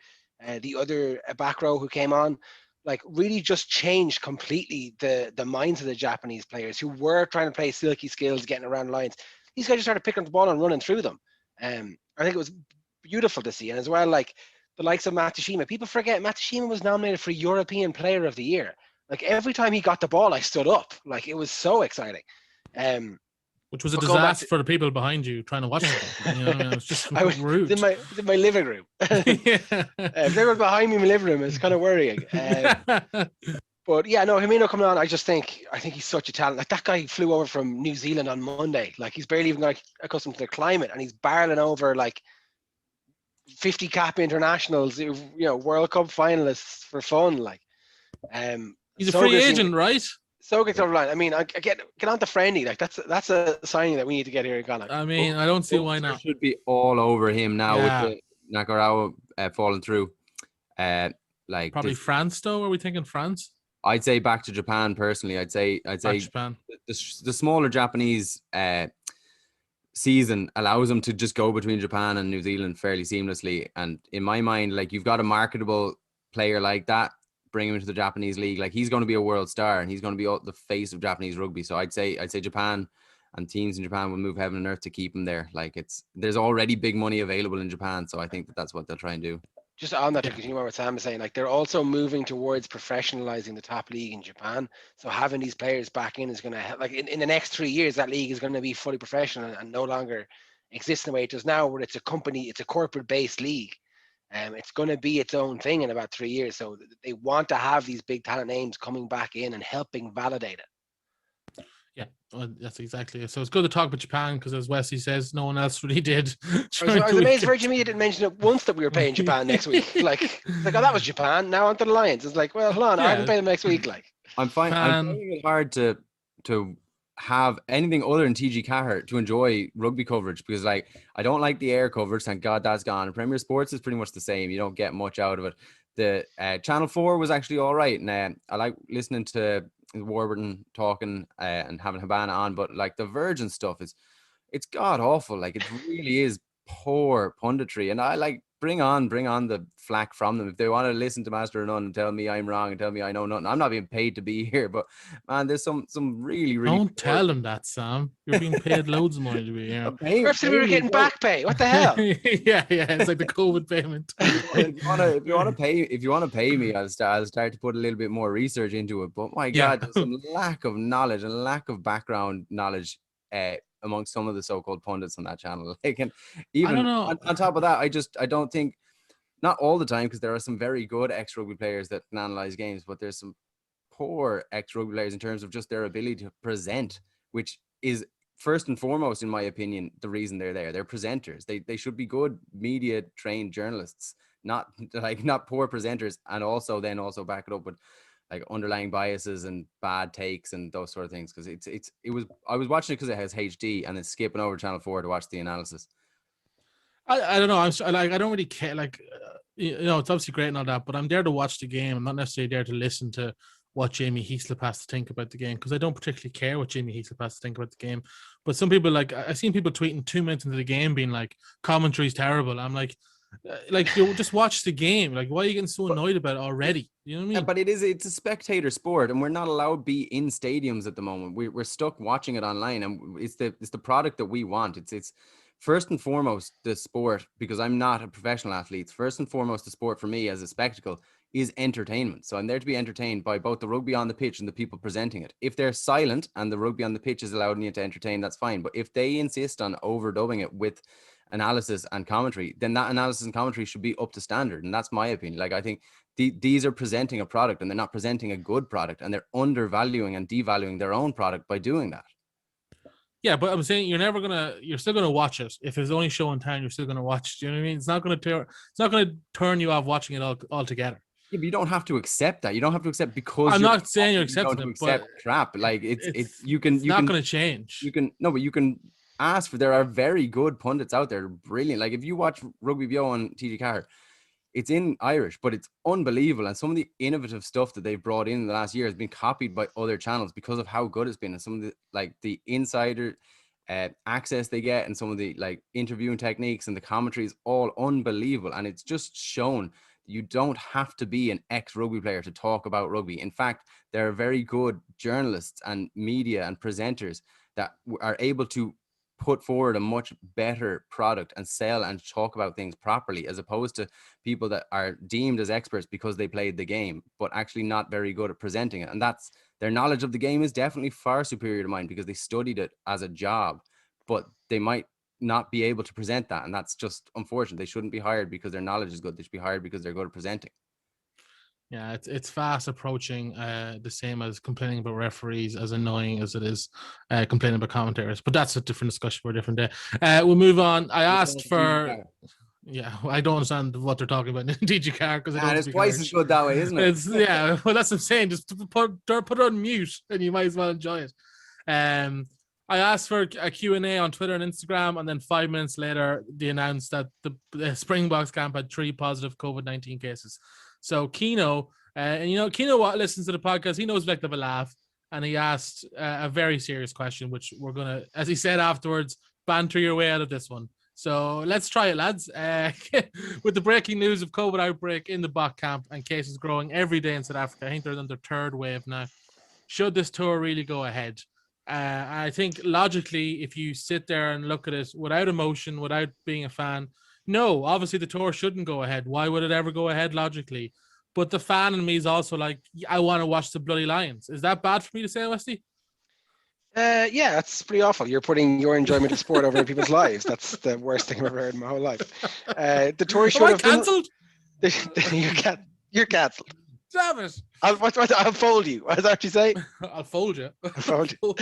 the other back row who came on, really just changed completely the minds of the Japanese players who were trying to play silky skills, getting around Lions. These guys just started picking up the ball and running through them. I think it was beautiful to see. And as well, the likes of Matsushima. People forget Matsushima was nominated for European Player of the Year. Every time he got the ball, I stood up. It was so exciting. Which was a disaster for the people behind you trying to watch it. It was just rude. In my living room. If they were behind me in my living room, it's kind of worrying. But yeah, no, Jimeno coming on, I think he's such a talent. That guy flew over from New Zealand on Monday. He's barely even accustomed to the climate, and he's barreling over 50 cap internationals, World Cup finalists for fun. He's a free agent, right? So gets over the line. I mean, I get on the friendly. That's a signing that we need to get here in Ghana. I mean, I don't see why not. Should be all over him now with the Nakarawa falling through. Probably France though. Are we thinking France? I'd say back to Japan personally. I'd say Japan. The smaller Japanese season allows them to just go between Japan and New Zealand fairly seamlessly. And in my mind, you've got a marketable player like that, bring him into the Japanese league. He's going to be a world star and he's going to be the face of Japanese rugby. So I'd say Japan and teams in Japan will move heaven and earth to keep him there. There's already big money available in Japan, so I think that's what they'll try and do. Just on that, to continue what Sam is saying, they're also moving towards professionalizing the top league in Japan. So having these players back in is going to help. In the next 3 years, that league is going to be fully professional and no longer exist in the way it does now, where it's a corporate-based league. It's going to be its own thing in about 3 years. So they want to have these big talent names coming back in and helping validate it. Yeah, well, that's exactly it. So it's good to talk about Japan because, as Wesley says, no one else really did. I was amazed Virgin Media didn't mention it once that we were playing Japan next week. Oh, that was Japan. Now onto the Lions. It's well, hold on, I haven't played them next week. I'm finding it hard to have anything other than TG Cahir to enjoy rugby coverage because I don't like the air coverage. Thank God that's gone. Premier Sports is pretty much the same. You don't get much out of it. The Channel 4 was actually all right, and I like listening to Warburton talking and having Habana on, but the Virgin stuff it's god awful. It really is poor punditry, and I like bring on the flack from them if they want to listen to Master of None and tell me I'm wrong and tell me I know nothing. I'm not being paid to be here, but man, there's some really Don't tell them that, Sam. You're being paid loads of money to be here. Perhaps we were getting back pay. What the hell? yeah, it's like the COVID payment. If you want to pay me, I'll start to put a little bit more research into it. But my God, there's some lack of knowledge and lack of background knowledge amongst some of the so-called pundits on that channel. Like, and even I don't know. On top of that, I don't think, not all the time, because there are some very good ex-rugby players that can analyze games, but there's some poor ex-rugby players in terms of just their ability to present, which is first and foremost, in my opinion, the reason they're there. They're presenters. They should be good media trained journalists, not poor presenters, and also back it up with like underlying biases and bad takes and those sort of things. Because I was watching it because it has HD and then skipping over Channel 4 to watch the analysis. I don't know. I don't really care. Like, it's obviously great and all that, but I'm there to watch the game. I'm not necessarily there to listen to what Jamie Heaslip has to think about the game, because I don't particularly care what Jamie Heaslip has to think about the game. But some people, like, I've seen people tweeting 2 minutes into the game being like, commentary's terrible. I'm like you just watch the game. Like, why are you getting so annoyed about it already? You know what I mean? Yeah, but it's a spectator sport, and we're not allowed to be in stadiums at the moment. We're stuck watching it online, and it's the product that we want. It's first and foremost the sport, because I'm not a professional athlete. First and foremost, the sport for me as a spectacle is entertainment. So I'm there to be entertained by both the rugby on the pitch and the people presenting it. If they're silent and the rugby on the pitch is allowing you to entertain, that's fine. But if they insist on overdubbing it with analysis and commentary, then that analysis and commentary should be up to standard. And that's my opinion. Like, I think these are presenting a product, and they're not presenting a good product, and they're undervaluing and devaluing their own product by doing that. Yeah, but I'm saying you're still gonna watch it. If it's only show in town, you're still gonna watch it. Do you know what I mean? It's not gonna turn you off watching it altogether. Yeah, but you don't have to accept that. You don't have to accept, because I'm not saying you're accepting it, but crap. Like, it's not going to change. But you can ask for. There are very good pundits out there, brilliant. Like, if you watch Rugby Bio on TG Carr, it's in Irish, but it's unbelievable. And some of the innovative stuff that they've brought in the last year has been copied by other channels because of how good it's been. And some of the insider access they get, and some of the like interviewing techniques and the commentary is all unbelievable. And it's just shown you don't have to be an ex-rugby player to talk about rugby. In fact, there are very good journalists and media and presenters that are able to put forward a much better product and sell and talk about things properly, as opposed to people that are deemed as experts because they played the game, but actually not very good at presenting it. And that's, their knowledge of the game is definitely far superior to mine because they studied it as a job, but they might not be able to present that. And that's just unfortunate. They shouldn't be hired because their knowledge is good. They should be hired because they're good at presenting. Yeah, it's fast approaching the same as complaining about referees, as annoying as it is complaining about commentators. But that's a different discussion for a different day. We'll move on. I asked for... Yeah, I don't understand what they're talking about in DG Car, because it's twice as good that way, isn't it? Yeah, well, that's what I'm saying. Just put it on mute, and you might as well enjoy it. I asked for a Q&A on Twitter and Instagram, and then 5 minutes later, they announced that the Springboks camp had 3 positive COVID-19 cases. So Keno, and Keno listens to the podcast. He knows we like to have a laugh, and he asked a very serious question, which we're gonna, as he said afterwards, banter your way out of this one. So let's try it, lads. With the breaking news of COVID outbreak in the Bok camp and cases growing every day in South Africa, I think they're on their 3rd wave now. Should this tour really go ahead? I think logically, if you sit there and look at it without emotion, without being a fan, no, obviously the tour shouldn't go ahead. Why would it ever go ahead logically? But the fan in me is also like, I want to watch the bloody Lions. Is that bad for me to say, Westy? Yeah, that's pretty awful. You're putting your enjoyment of sport over people's lives. That's the worst thing I've ever heard in my whole life. The tour should have cancelled. You're cancelled. Damn it! I'll fold you. What does that actually say? I'll fold you. I'll fold you.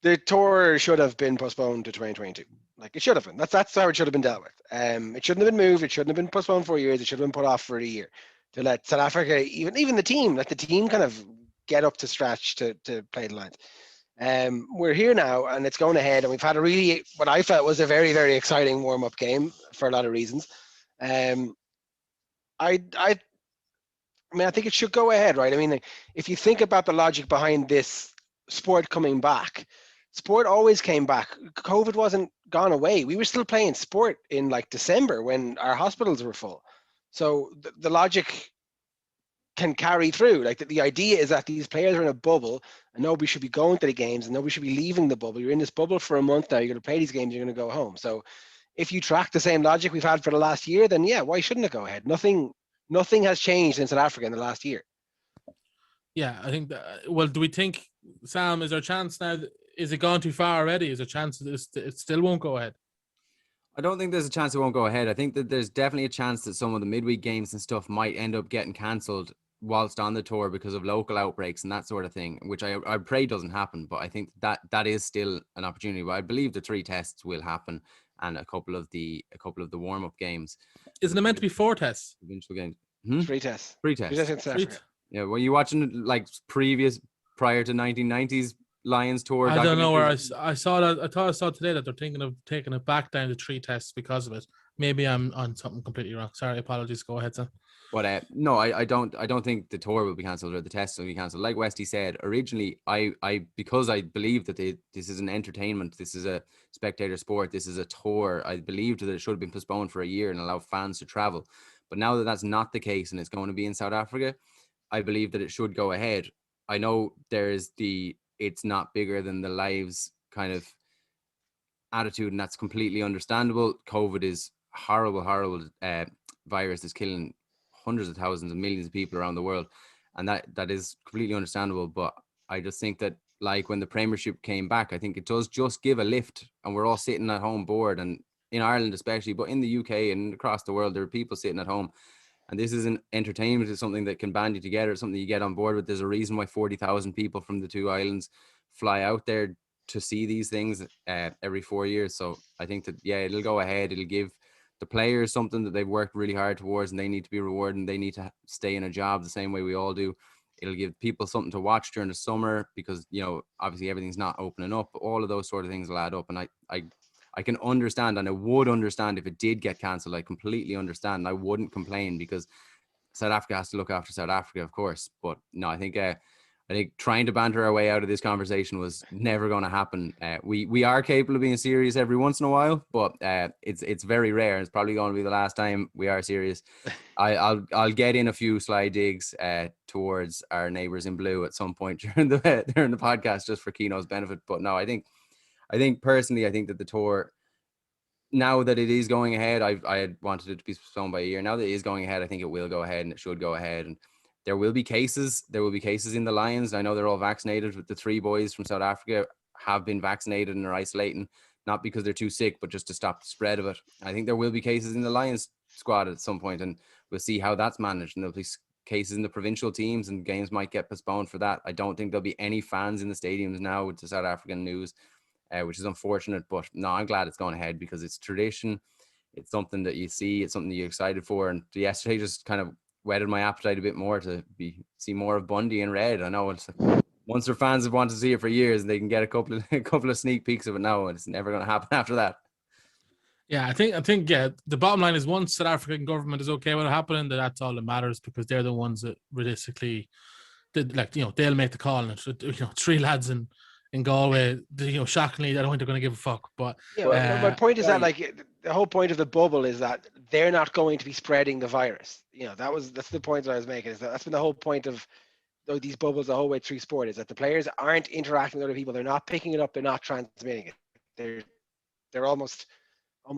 The tour should have been postponed to 2022. Like, it should have been. That's how it should have been dealt with. It shouldn't have been moved. It shouldn't have been postponed for years. It should have been put off for a year to let South Africa, even the team, let the team kind of get up to scratch to play the Lions. We're here now, and it's going ahead, and we've had what I felt was a very, very exciting warm-up game for a lot of reasons. I mean, I think it should go ahead, right? I mean, if you think about the logic behind this sport coming back, sport always came back. COVID wasn't gone away. We were still playing sport in like December when our hospitals were full. So the logic can carry through. Like the idea is that these players are in a bubble and nobody should be going to the games and nobody should be leaving the bubble. You're in this bubble for a month now. You're going to play these games. You're going to go home. So if you track the same logic we've had for the last year, then yeah, why shouldn't it go ahead? Nothing has changed in South Africa in the last year. Yeah, I think well, do we think, Sam, is there a chance now? Is it gone too far already? Is there a chance that it still won't go ahead? I don't think there's a chance it won't go ahead. I think that there's definitely a chance that some of the midweek games and stuff might end up getting cancelled whilst on the tour because of local outbreaks and that sort of thing, which I pray doesn't happen. But I think that is still an opportunity. But I believe the 3 tests will happen and a couple of the warm up games. Isn't it meant to be 4 tests? Eventual games. 3 tests. 3 tests. In South Africa. Yeah. Were you watching like prior to 1990s Lions tour? I don't know where I saw that. I thought I saw today that they're thinking of taking it back down to 3 tests because of it. Maybe I'm on something completely wrong. Sorry, apologies. Go ahead, Sam. But no, I don't think the tour will be cancelled or the tests will be cancelled. Like Westy said originally, I because I believe that this is an entertainment, this is a spectator sport, this is a tour. I believed that it should have been postponed for a year and allow fans to travel. But now that that's not the case and it's going to be in South Africa, I believe that it should go ahead. I know there's it's not bigger than the lives kind of attitude, and that's completely understandable. COVID is horrible virus that's killing hundreds of thousands and millions of people around the world, and that is completely understandable. But I just think that, like, when the Premiership came back, I think it does just give a lift, and we're all sitting at home bored, and in Ireland especially, but in the UK and across the world, there are people sitting at home. And this isn't entertainment. It's something that can band you together. It's something you get on board with. There's a reason why 40,000 people from the 2 islands fly out there to see these things every 4 years. So I think that, yeah, it'll go ahead. It'll give the players something that they've worked really hard towards, and they need to be rewarded, and they need to stay in a job the same way we all do. It'll give people something to watch during the summer because, you know, obviously everything's not opening up. All of those sort of things will add up. And I can understand, and I would understand if it did get cancelled. I completely understand. I wouldn't complain because South Africa has to look after South Africa, of course. But no, I think trying to banter our way out of this conversation was never going to happen. We are capable of being serious every once in a while, but it's very rare. It's probably going to be the last time we are serious. I'll get in a few sly digs towards our neighbours in blue at some point during the podcast, just for Keno's benefit. But no, I think personally, I think that the tour, now that it is going ahead, I had wanted it to be postponed by a year. Now that it is going ahead, I think it will go ahead, and it should go ahead. And there will be cases. There will be cases in the Lions. I know they're all vaccinated. With the 3 boys from South Africa have been vaccinated and are isolating, not because they're too sick, but just to stop the spread of it. I think there will be cases in the Lions squad at some point, and we'll see how that's managed. And there'll be cases in the provincial teams, and games might get postponed for that. I don't think there'll be any fans in the stadiums now with the South African news, which is unfortunate. But no, I'm glad it's going ahead because it's tradition. It's something that you see. It's something that you're excited for. And yesterday just kind of whetted my appetite a bit more to see more of Bundy in red. I know it's Munster fans have wanted to see it for years, and they can get a couple of sneak peeks of it now, and it's never going to happen after that. Yeah, I think yeah, the bottom line is once South African government is okay with it happening, that's all that matters, because they're the ones that realistically did, like, you know, they'll make the call. And, you know, 3 lads in Galway, you know, shockingly, I don't think they're going to give a fuck. But yeah, my point is that, like, the whole point of the bubble is that they're not going to be spreading the virus. You know, that's the point that I was making. Is that's been the whole point of these bubbles the whole way through sport, is that the players aren't interacting with other people. They're not picking it up. They're not transmitting it. They're almost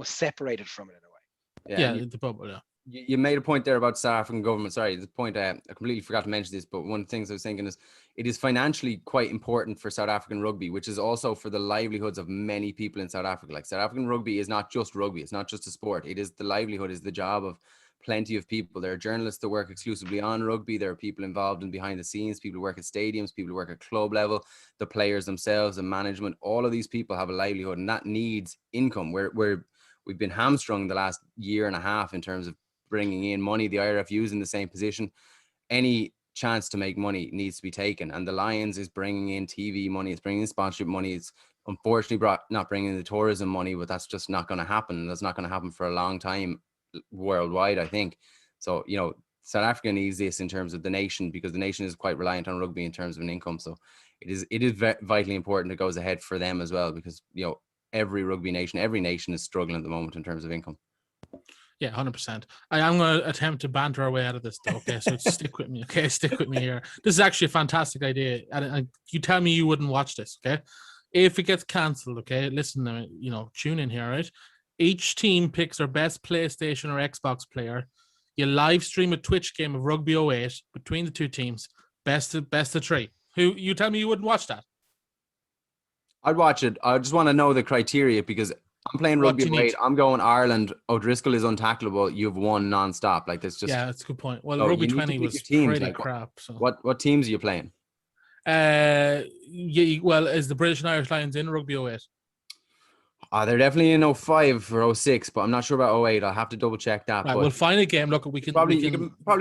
separated from it in a way. Yeah, the bubble. Yeah. You made a point there about South African government. Sorry, the point I completely forgot to mention this, but one of the things I was thinking is it is financially quite important for South African rugby, which is also for the livelihoods of many people in South Africa. Like, South African rugby is not just rugby. It's not just a sport. It is the livelihood, is the job of plenty of people. There are journalists that work exclusively on rugby. There are people involved in behind the scenes, people who work at stadiums, people who work at club level, the players themselves and management. All of these people have a livelihood, and that needs income. We've been hamstrung the last year and a half in terms of bringing in money. The IRFU is in the same position. Any chance to make money needs to be taken, and the Lions is bringing in TV money, it's bringing in sponsorship money. It's unfortunately not bringing in the tourism money, but that's just not going to happen. That's not going to happen for a long time worldwide, I think. So, you know, South Africa needs this in terms of the nation, because the nation is quite reliant on rugby in terms of an income. So it is vitally important it goes ahead for them as well, because, you know, every rugby nation. Every nation is struggling at the moment in terms of income. Yeah, 100%. I am going to attempt to banter our way out of this, though. Okay, so stick with me. Okay, stick with me here. This is actually a fantastic idea, and you tell me you wouldn't watch this. Okay, if it gets cancelled, okay, listen, tune in here, right? Each team picks their best PlayStation or Xbox player. You live stream a Twitch game of Rugby 08 between the two teams. Best of 3. Who you tell me you wouldn't watch that? I'd watch it. I just want to know the criteria because I'm playing What rugby do you need? 08. I'm going Ireland. O'Driscoll is untackleable. You've won non-stop. Like this, just Yeah, that's a good point. Well, so Rugby you need to 20 pick was your teams. pretty Like, crap. So what teams are you playing? well, is the British and Irish Lions in Rugby 08? They're definitely in 05 for 06, but I'm not sure about 08. I'll have to double check that. Right, but we'll find a game. Look, we can probably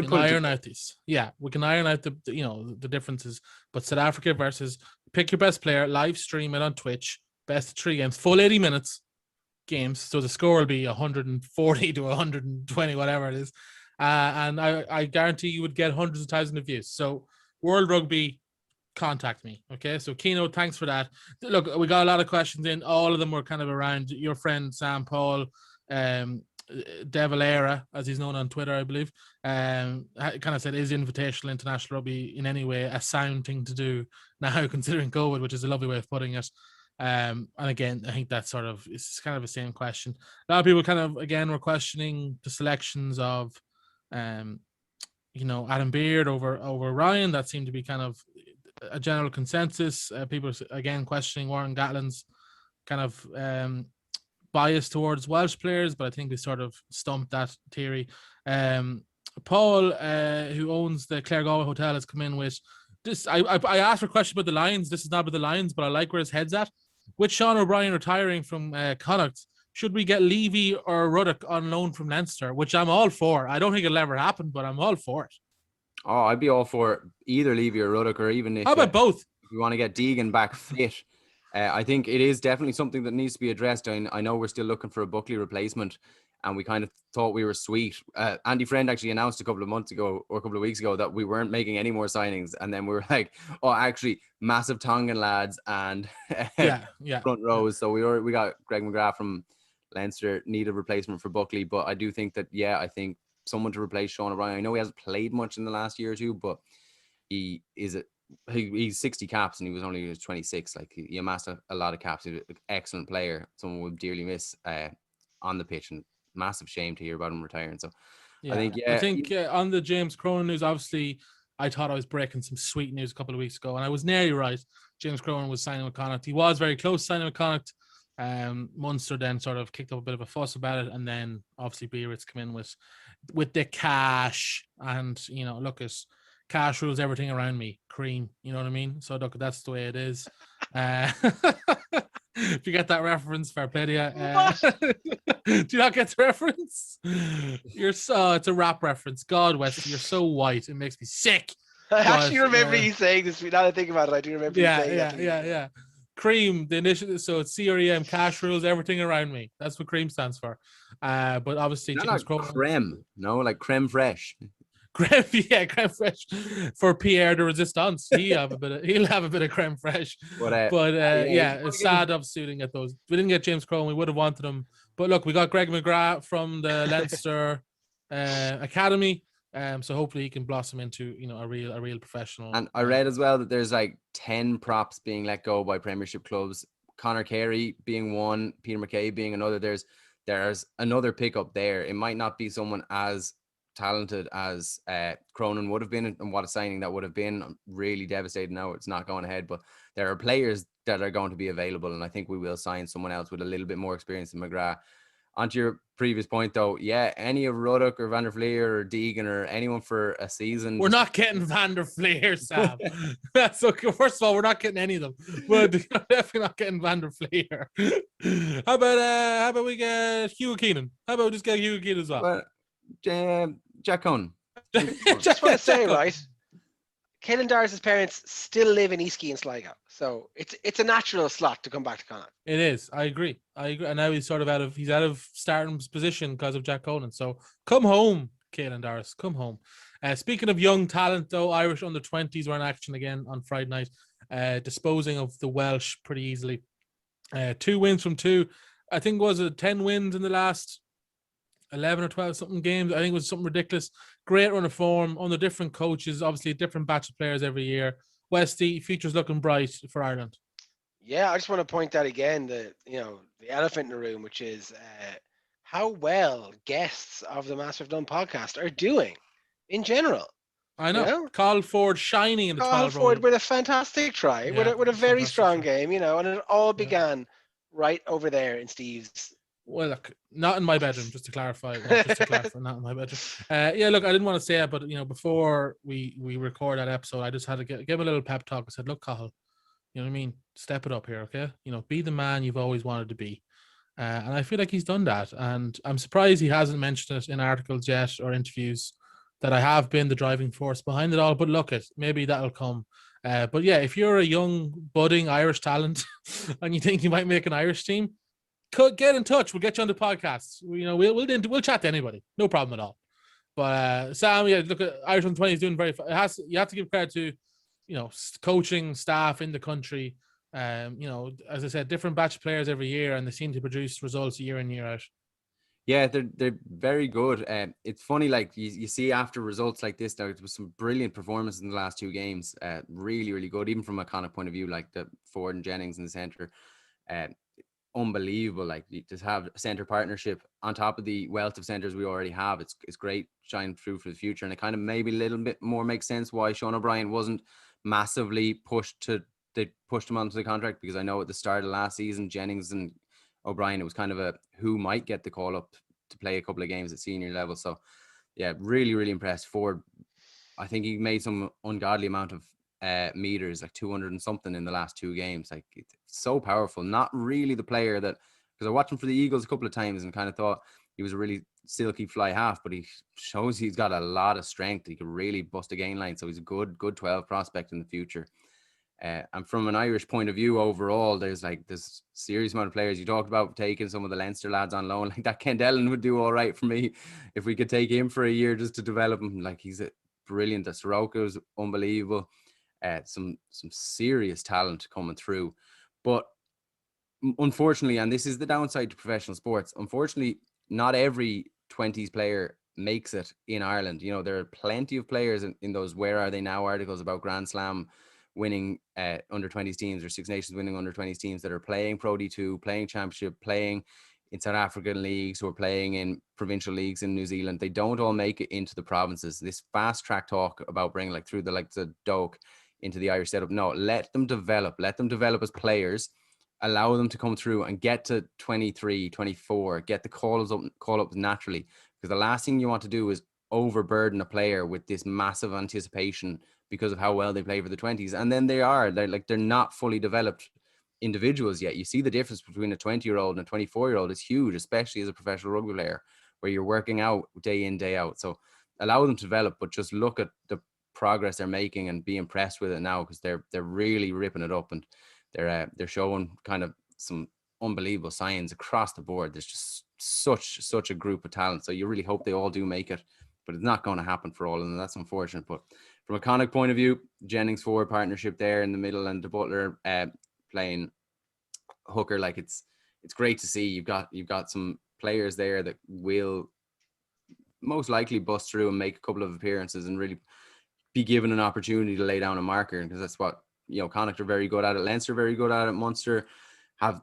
put iron out these. Yeah, we can iron out the differences. But South Africa versus pick your best player, live stream it on Twitch. Best of 3 games, full 80 minutes games. So the score will be 140 to 120, whatever it is. And I guarantee you would get hundreds of thousands of views. So World Rugby, contact me. Okay, so Keno, thanks for that. Look, we got a lot of questions in. All of them were kind of around your friend Sam Paul, Devilera, as he's known on Twitter, I believe. Kind of said, is invitational international rugby in any way a sound thing to do now, considering COVID, which is a lovely way of putting it. And again, I think that's it's kind of the same question. A lot of people kind of again were questioning the selections of Adam Beard over Ryan. That seemed to be kind of a general consensus. People again questioning Warren Gatlin's kind of bias towards Welsh players, but I think we sort of stumped that theory. Paul, who owns the Clare Galway Hotel, has come in with this. I asked for a question about the Lions. This is not about the Lions, but I like where his head's at. With Sean O'Brien retiring from Connacht, should we get Levy or Ruddock on loan from Leinster? Which I'm all for. I don't think it'll ever happen, but I'm all for it. Oh, I'd be all for either Levy or Ruddock, or even if how about both? If you want to get Deegan back fit, I think it is definitely something that needs to be addressed. I know we're still looking for a Buckley replacement, and we kind of thought we were sweet. Andy Friend actually announced a couple of months ago or a couple of weeks ago that we weren't making any more signings, and then we were like, oh, actually, massive Tongan lads and front rows. So we got Greg McGrath from Leinster, need a replacement for Buckley, but I do think that I think someone to replace Sean O'Brien. I know he hasn't played much in the last year or two, but he's 60 caps and he was only 26. Like he amassed a lot of caps. He's an excellent player. Someone we'll dearly miss on the pitch, and massive shame to hear about him retiring. So I think on the James Cronin news, obviously I thought I was breaking some sweet news a couple of weeks ago, and I was nearly right. James Cronin was signing with Connacht. He was very close to signing with Connacht. Munster then sort of kicked up a bit of a fuss about it, and then obviously Biarritz come in with the cash, and look, at cash rules everything around me. Cream, you know what I mean? So look, that's the way it is. If you get that reference, fair play to you. Do you not get the reference? It's a rap reference. God, West, you're so white, it makes me sick. I actually remember you saying this. Now that I think about it, I do remember you saying that. Yeah. Cream, the initiative, so it's CREM, cash rules everything around me. That's what cream stands for. But obviously, James creme, like creme fraiche. Creme fraiche for Pierre de Resistance. He'll have a bit of creme fraiche. But it's sad obviously we didn't get those. We didn't get James Crone. We would have wanted him. But look, we got Greg McGrath from the Leinster Academy. So hopefully he can blossom into a real professional. And I read as well that there's like 10 props being let go by Premiership clubs. Connor Carey being one, Peter McKay being another. There's another pickup there. It might not be someone as talented as Cronin would have been, and what a signing that would have been. I'm really devastated now it's not going ahead, but there are players that are going to be available, and I think we will sign someone else with a little bit more experience than McGrath. Onto your previous point, though, any of Ruddock or Van der Fleer or Deegan or anyone for a season. We're not getting Van der Fleer, Sam. That's okay. First of all, we're not getting any of them. We're definitely not getting Van der Fleer. How about we get Hugh Keenan? How about we just get Hugh Keenan as well? Jack Cohn. Just want to say, right? Caelan Dars' parents still live in Eastkey and Sligo, so it's a natural slot to come back to Connacht. It is. I agree. And now he's sort of out of starting position because of Jack Conan. So come home, Caelan Dars. Come home. Speaking of young talent, though, Irish under-20s were in action again on Friday night, disposing of the Welsh pretty easily. 2 wins from 2. I think was it 10 wins in the last 11 or 12 something games. I think it was something ridiculous. Great run of form under different coaches, obviously a different batch of players every year. Westy, future's looking bright for Ireland. Yeah, I just want to point out again the elephant in the room, which is how well guests of the Massive Done podcast are doing in general. I know. You know? Carl Ford shining in the 12 Ford with a fantastic try, Yeah, with a very fantastic strong try. game, and it all began right over there in Steve's. Well, look, not in my bedroom, just to clarify. Well, not in my bedroom. Yeah, look, I didn't want to say it, but before we record that episode, I just had to give him a little pep talk. I said, look, Cahill, you know what I mean? Step it up here, okay? Be the man you've always wanted to be. And I feel like he's done that. And I'm surprised he hasn't mentioned it in articles yet or interviews that I have been the driving force behind it all. But look, maybe that'll come. But yeah, if you're a young, budding Irish talent and you think you might make an Irish team, get in touch. We'll get you on the podcast. We'll chat to anybody. No problem at all. But Sam, yeah, look at Irish under 20 is doing very. You have to give credit to, coaching staff in the country. As I said, different batch of players every year, and they seem to produce results year in year out. Yeah, they're very good. It's funny, like you see after results like this, there was some brilliant performances in the last 2 games. Really, really good, even from a kind of point of view, like the Ford and Jennings in the centre. Unbelievable, like you just have a centre partnership on top of the wealth of centres we already have. It's great, shine through for the future, and it kind of maybe a little bit more makes sense why Sean O'Brien wasn't massively pushed to. They pushed him onto the contract, because I know at the start of last season, Jennings and O'Brien, it was kind of a who might get the call up to play a couple of games at senior level. So yeah, really, really impressed. Ford, I think he made some ungodly amount of meters, like 200 and something in the last 2 games. Like, it's so powerful. Not really the player that, because I watched him for the Eagles a couple of times and kind of thought he was a really silky fly half, but he shows he's got a lot of strength. He could really bust a gain line. So he's a good 12 prospect in the future. And from an Irish point of view overall, there's serious amount of players. You talked about taking some of the Leinster lads on loan. Like that Ken Dellin would do all right for me if we could take him for a year just to develop him. Like, he's brilliant. The Soroka is unbelievable. Some serious talent coming through. But unfortunately, and this is the downside to professional sports, unfortunately, not every 20s player makes it in Ireland. There are plenty of players in those Where Are They Now articles about Grand Slam winning under 20s teams, or Six Nations winning under 20s teams, that are playing Pro D2, playing Championship, playing in South African leagues, who are playing in provincial leagues in New Zealand. They don't all make it into the provinces. This fast track talk about bringing through the Doak into the Irish setup. No, let them develop as players, allow them to come through and get to 23, 24, get the call ups naturally. Because the last thing you want to do is overburden a player with this massive anticipation because of how well they play for the 20s. And then they're not fully developed individuals yet. You see the difference between a 20-year-old and a 24-year-old is huge, especially as a professional rugby player, where you're working out day in, day out. So allow them to develop, but just look at the progress they're making and be impressed with it now, because they're really ripping it up, and they're showing kind of some unbelievable signs across the board. There's just such a group of talent. So you really hope they all do make it, but it's not going to happen for all of them. That's unfortunate. But from a Connacht point of view, Jennings Ford partnership there in the middle, and the Butler playing hooker, like it's great to see. You've got some players there that will most likely bust through and make a couple of appearances and really be given an opportunity to lay down a marker, because that's what Connacht are very good at it. Leinster very good at it. Munster have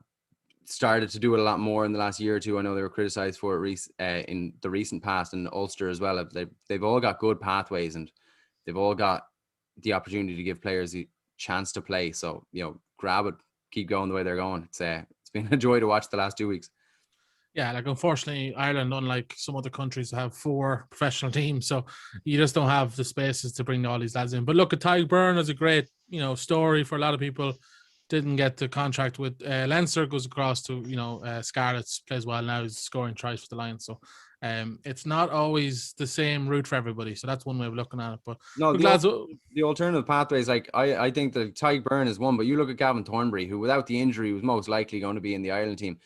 started to do it a lot more in the last year or two. I know they were criticised for it in the recent past, and Ulster as well. They've all got good pathways, and they've all got the opportunity to give players the chance to play. So, grab it, keep going the way they're going. It's been a joy to watch the last 2 weeks. Yeah, unfortunately, Ireland, unlike some other countries, have 4 professional teams, so you just don't have the spaces to bring all these lads in. But look, at Tadhg Byrne is a great, story for a lot of people. Didn't get the contract with Leinster, goes across to Scarlets, plays well now, he's scoring tries for the Lions. So it's not always the same route for everybody. So that's one way of looking at it. But no, the alternative pathways, like I think that Tadhg Byrne is one, but you look at Gavin Thornbury, who without the injury was most likely going to be in the Ireland team.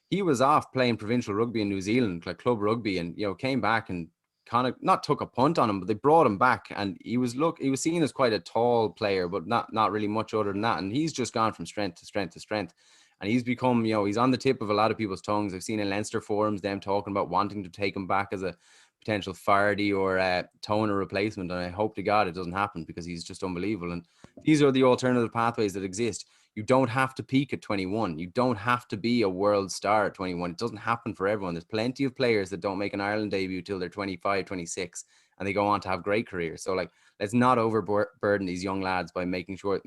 He was off playing provincial rugby in New Zealand, like club rugby, and came back and kind of not took a punt on him, but they brought him back, and he was seen as quite a tall player, but not really much other than that. And he's just gone from strength to strength to strength. And he's become, he's on the tip of a lot of people's tongues. I've seen in Leinster forums them talking about wanting to take him back as a potential Fardy or Toner replacement. And I hope to God it doesn't happen, because he's just unbelievable. And these are the alternative pathways that exist. You don't have to peak at 21. You don't have to be a world star at 21. It doesn't happen for everyone. There's plenty of players that don't make an Ireland debut till they're 25, 26, and they go on to have great careers. So let's not overburden these young lads by making sure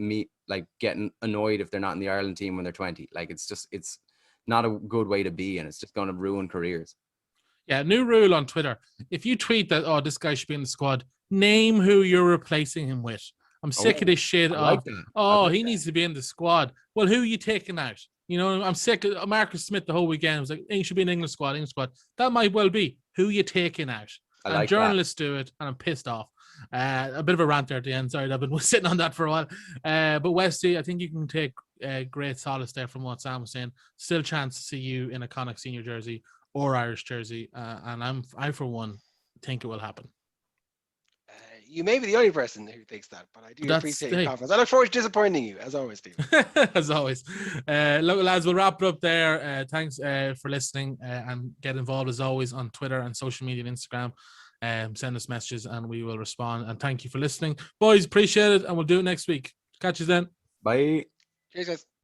getting annoyed if they're not in the Ireland team when they're 20. It's not a good way to be, and it's just going to ruin careers. Yeah, new rule on Twitter. If you tweet that, oh, this guy should be in the squad, name who you're replacing him with. I'm sick of this shit he needs to be in the squad. Well, who are you taking out? I'm sick of Marcus Smith the whole weekend. I was like, he should be an English squad. That might well be. Who are you taking out? And journalists do it, and I'm pissed off. A bit of a rant there at the end. Sorry, I've been sitting on that for a while. But Westy, I think you can take great solace there from what Sam was saying. Still chance to see you in a Connacht senior jersey or Irish jersey. And I, for one, think it will happen. You may be the only person who thinks that, but I do appreciate your confidence. I look forward to disappointing you, as always, Steve. As always. Look, lads, we'll wrap it up there. Thanks for listening, and get involved, as always, on Twitter and social media and Instagram. Send us messages and we will respond. And thank you for listening. Boys, appreciate it, and we'll do it next week. Catch you then. Bye. Cheers, guys.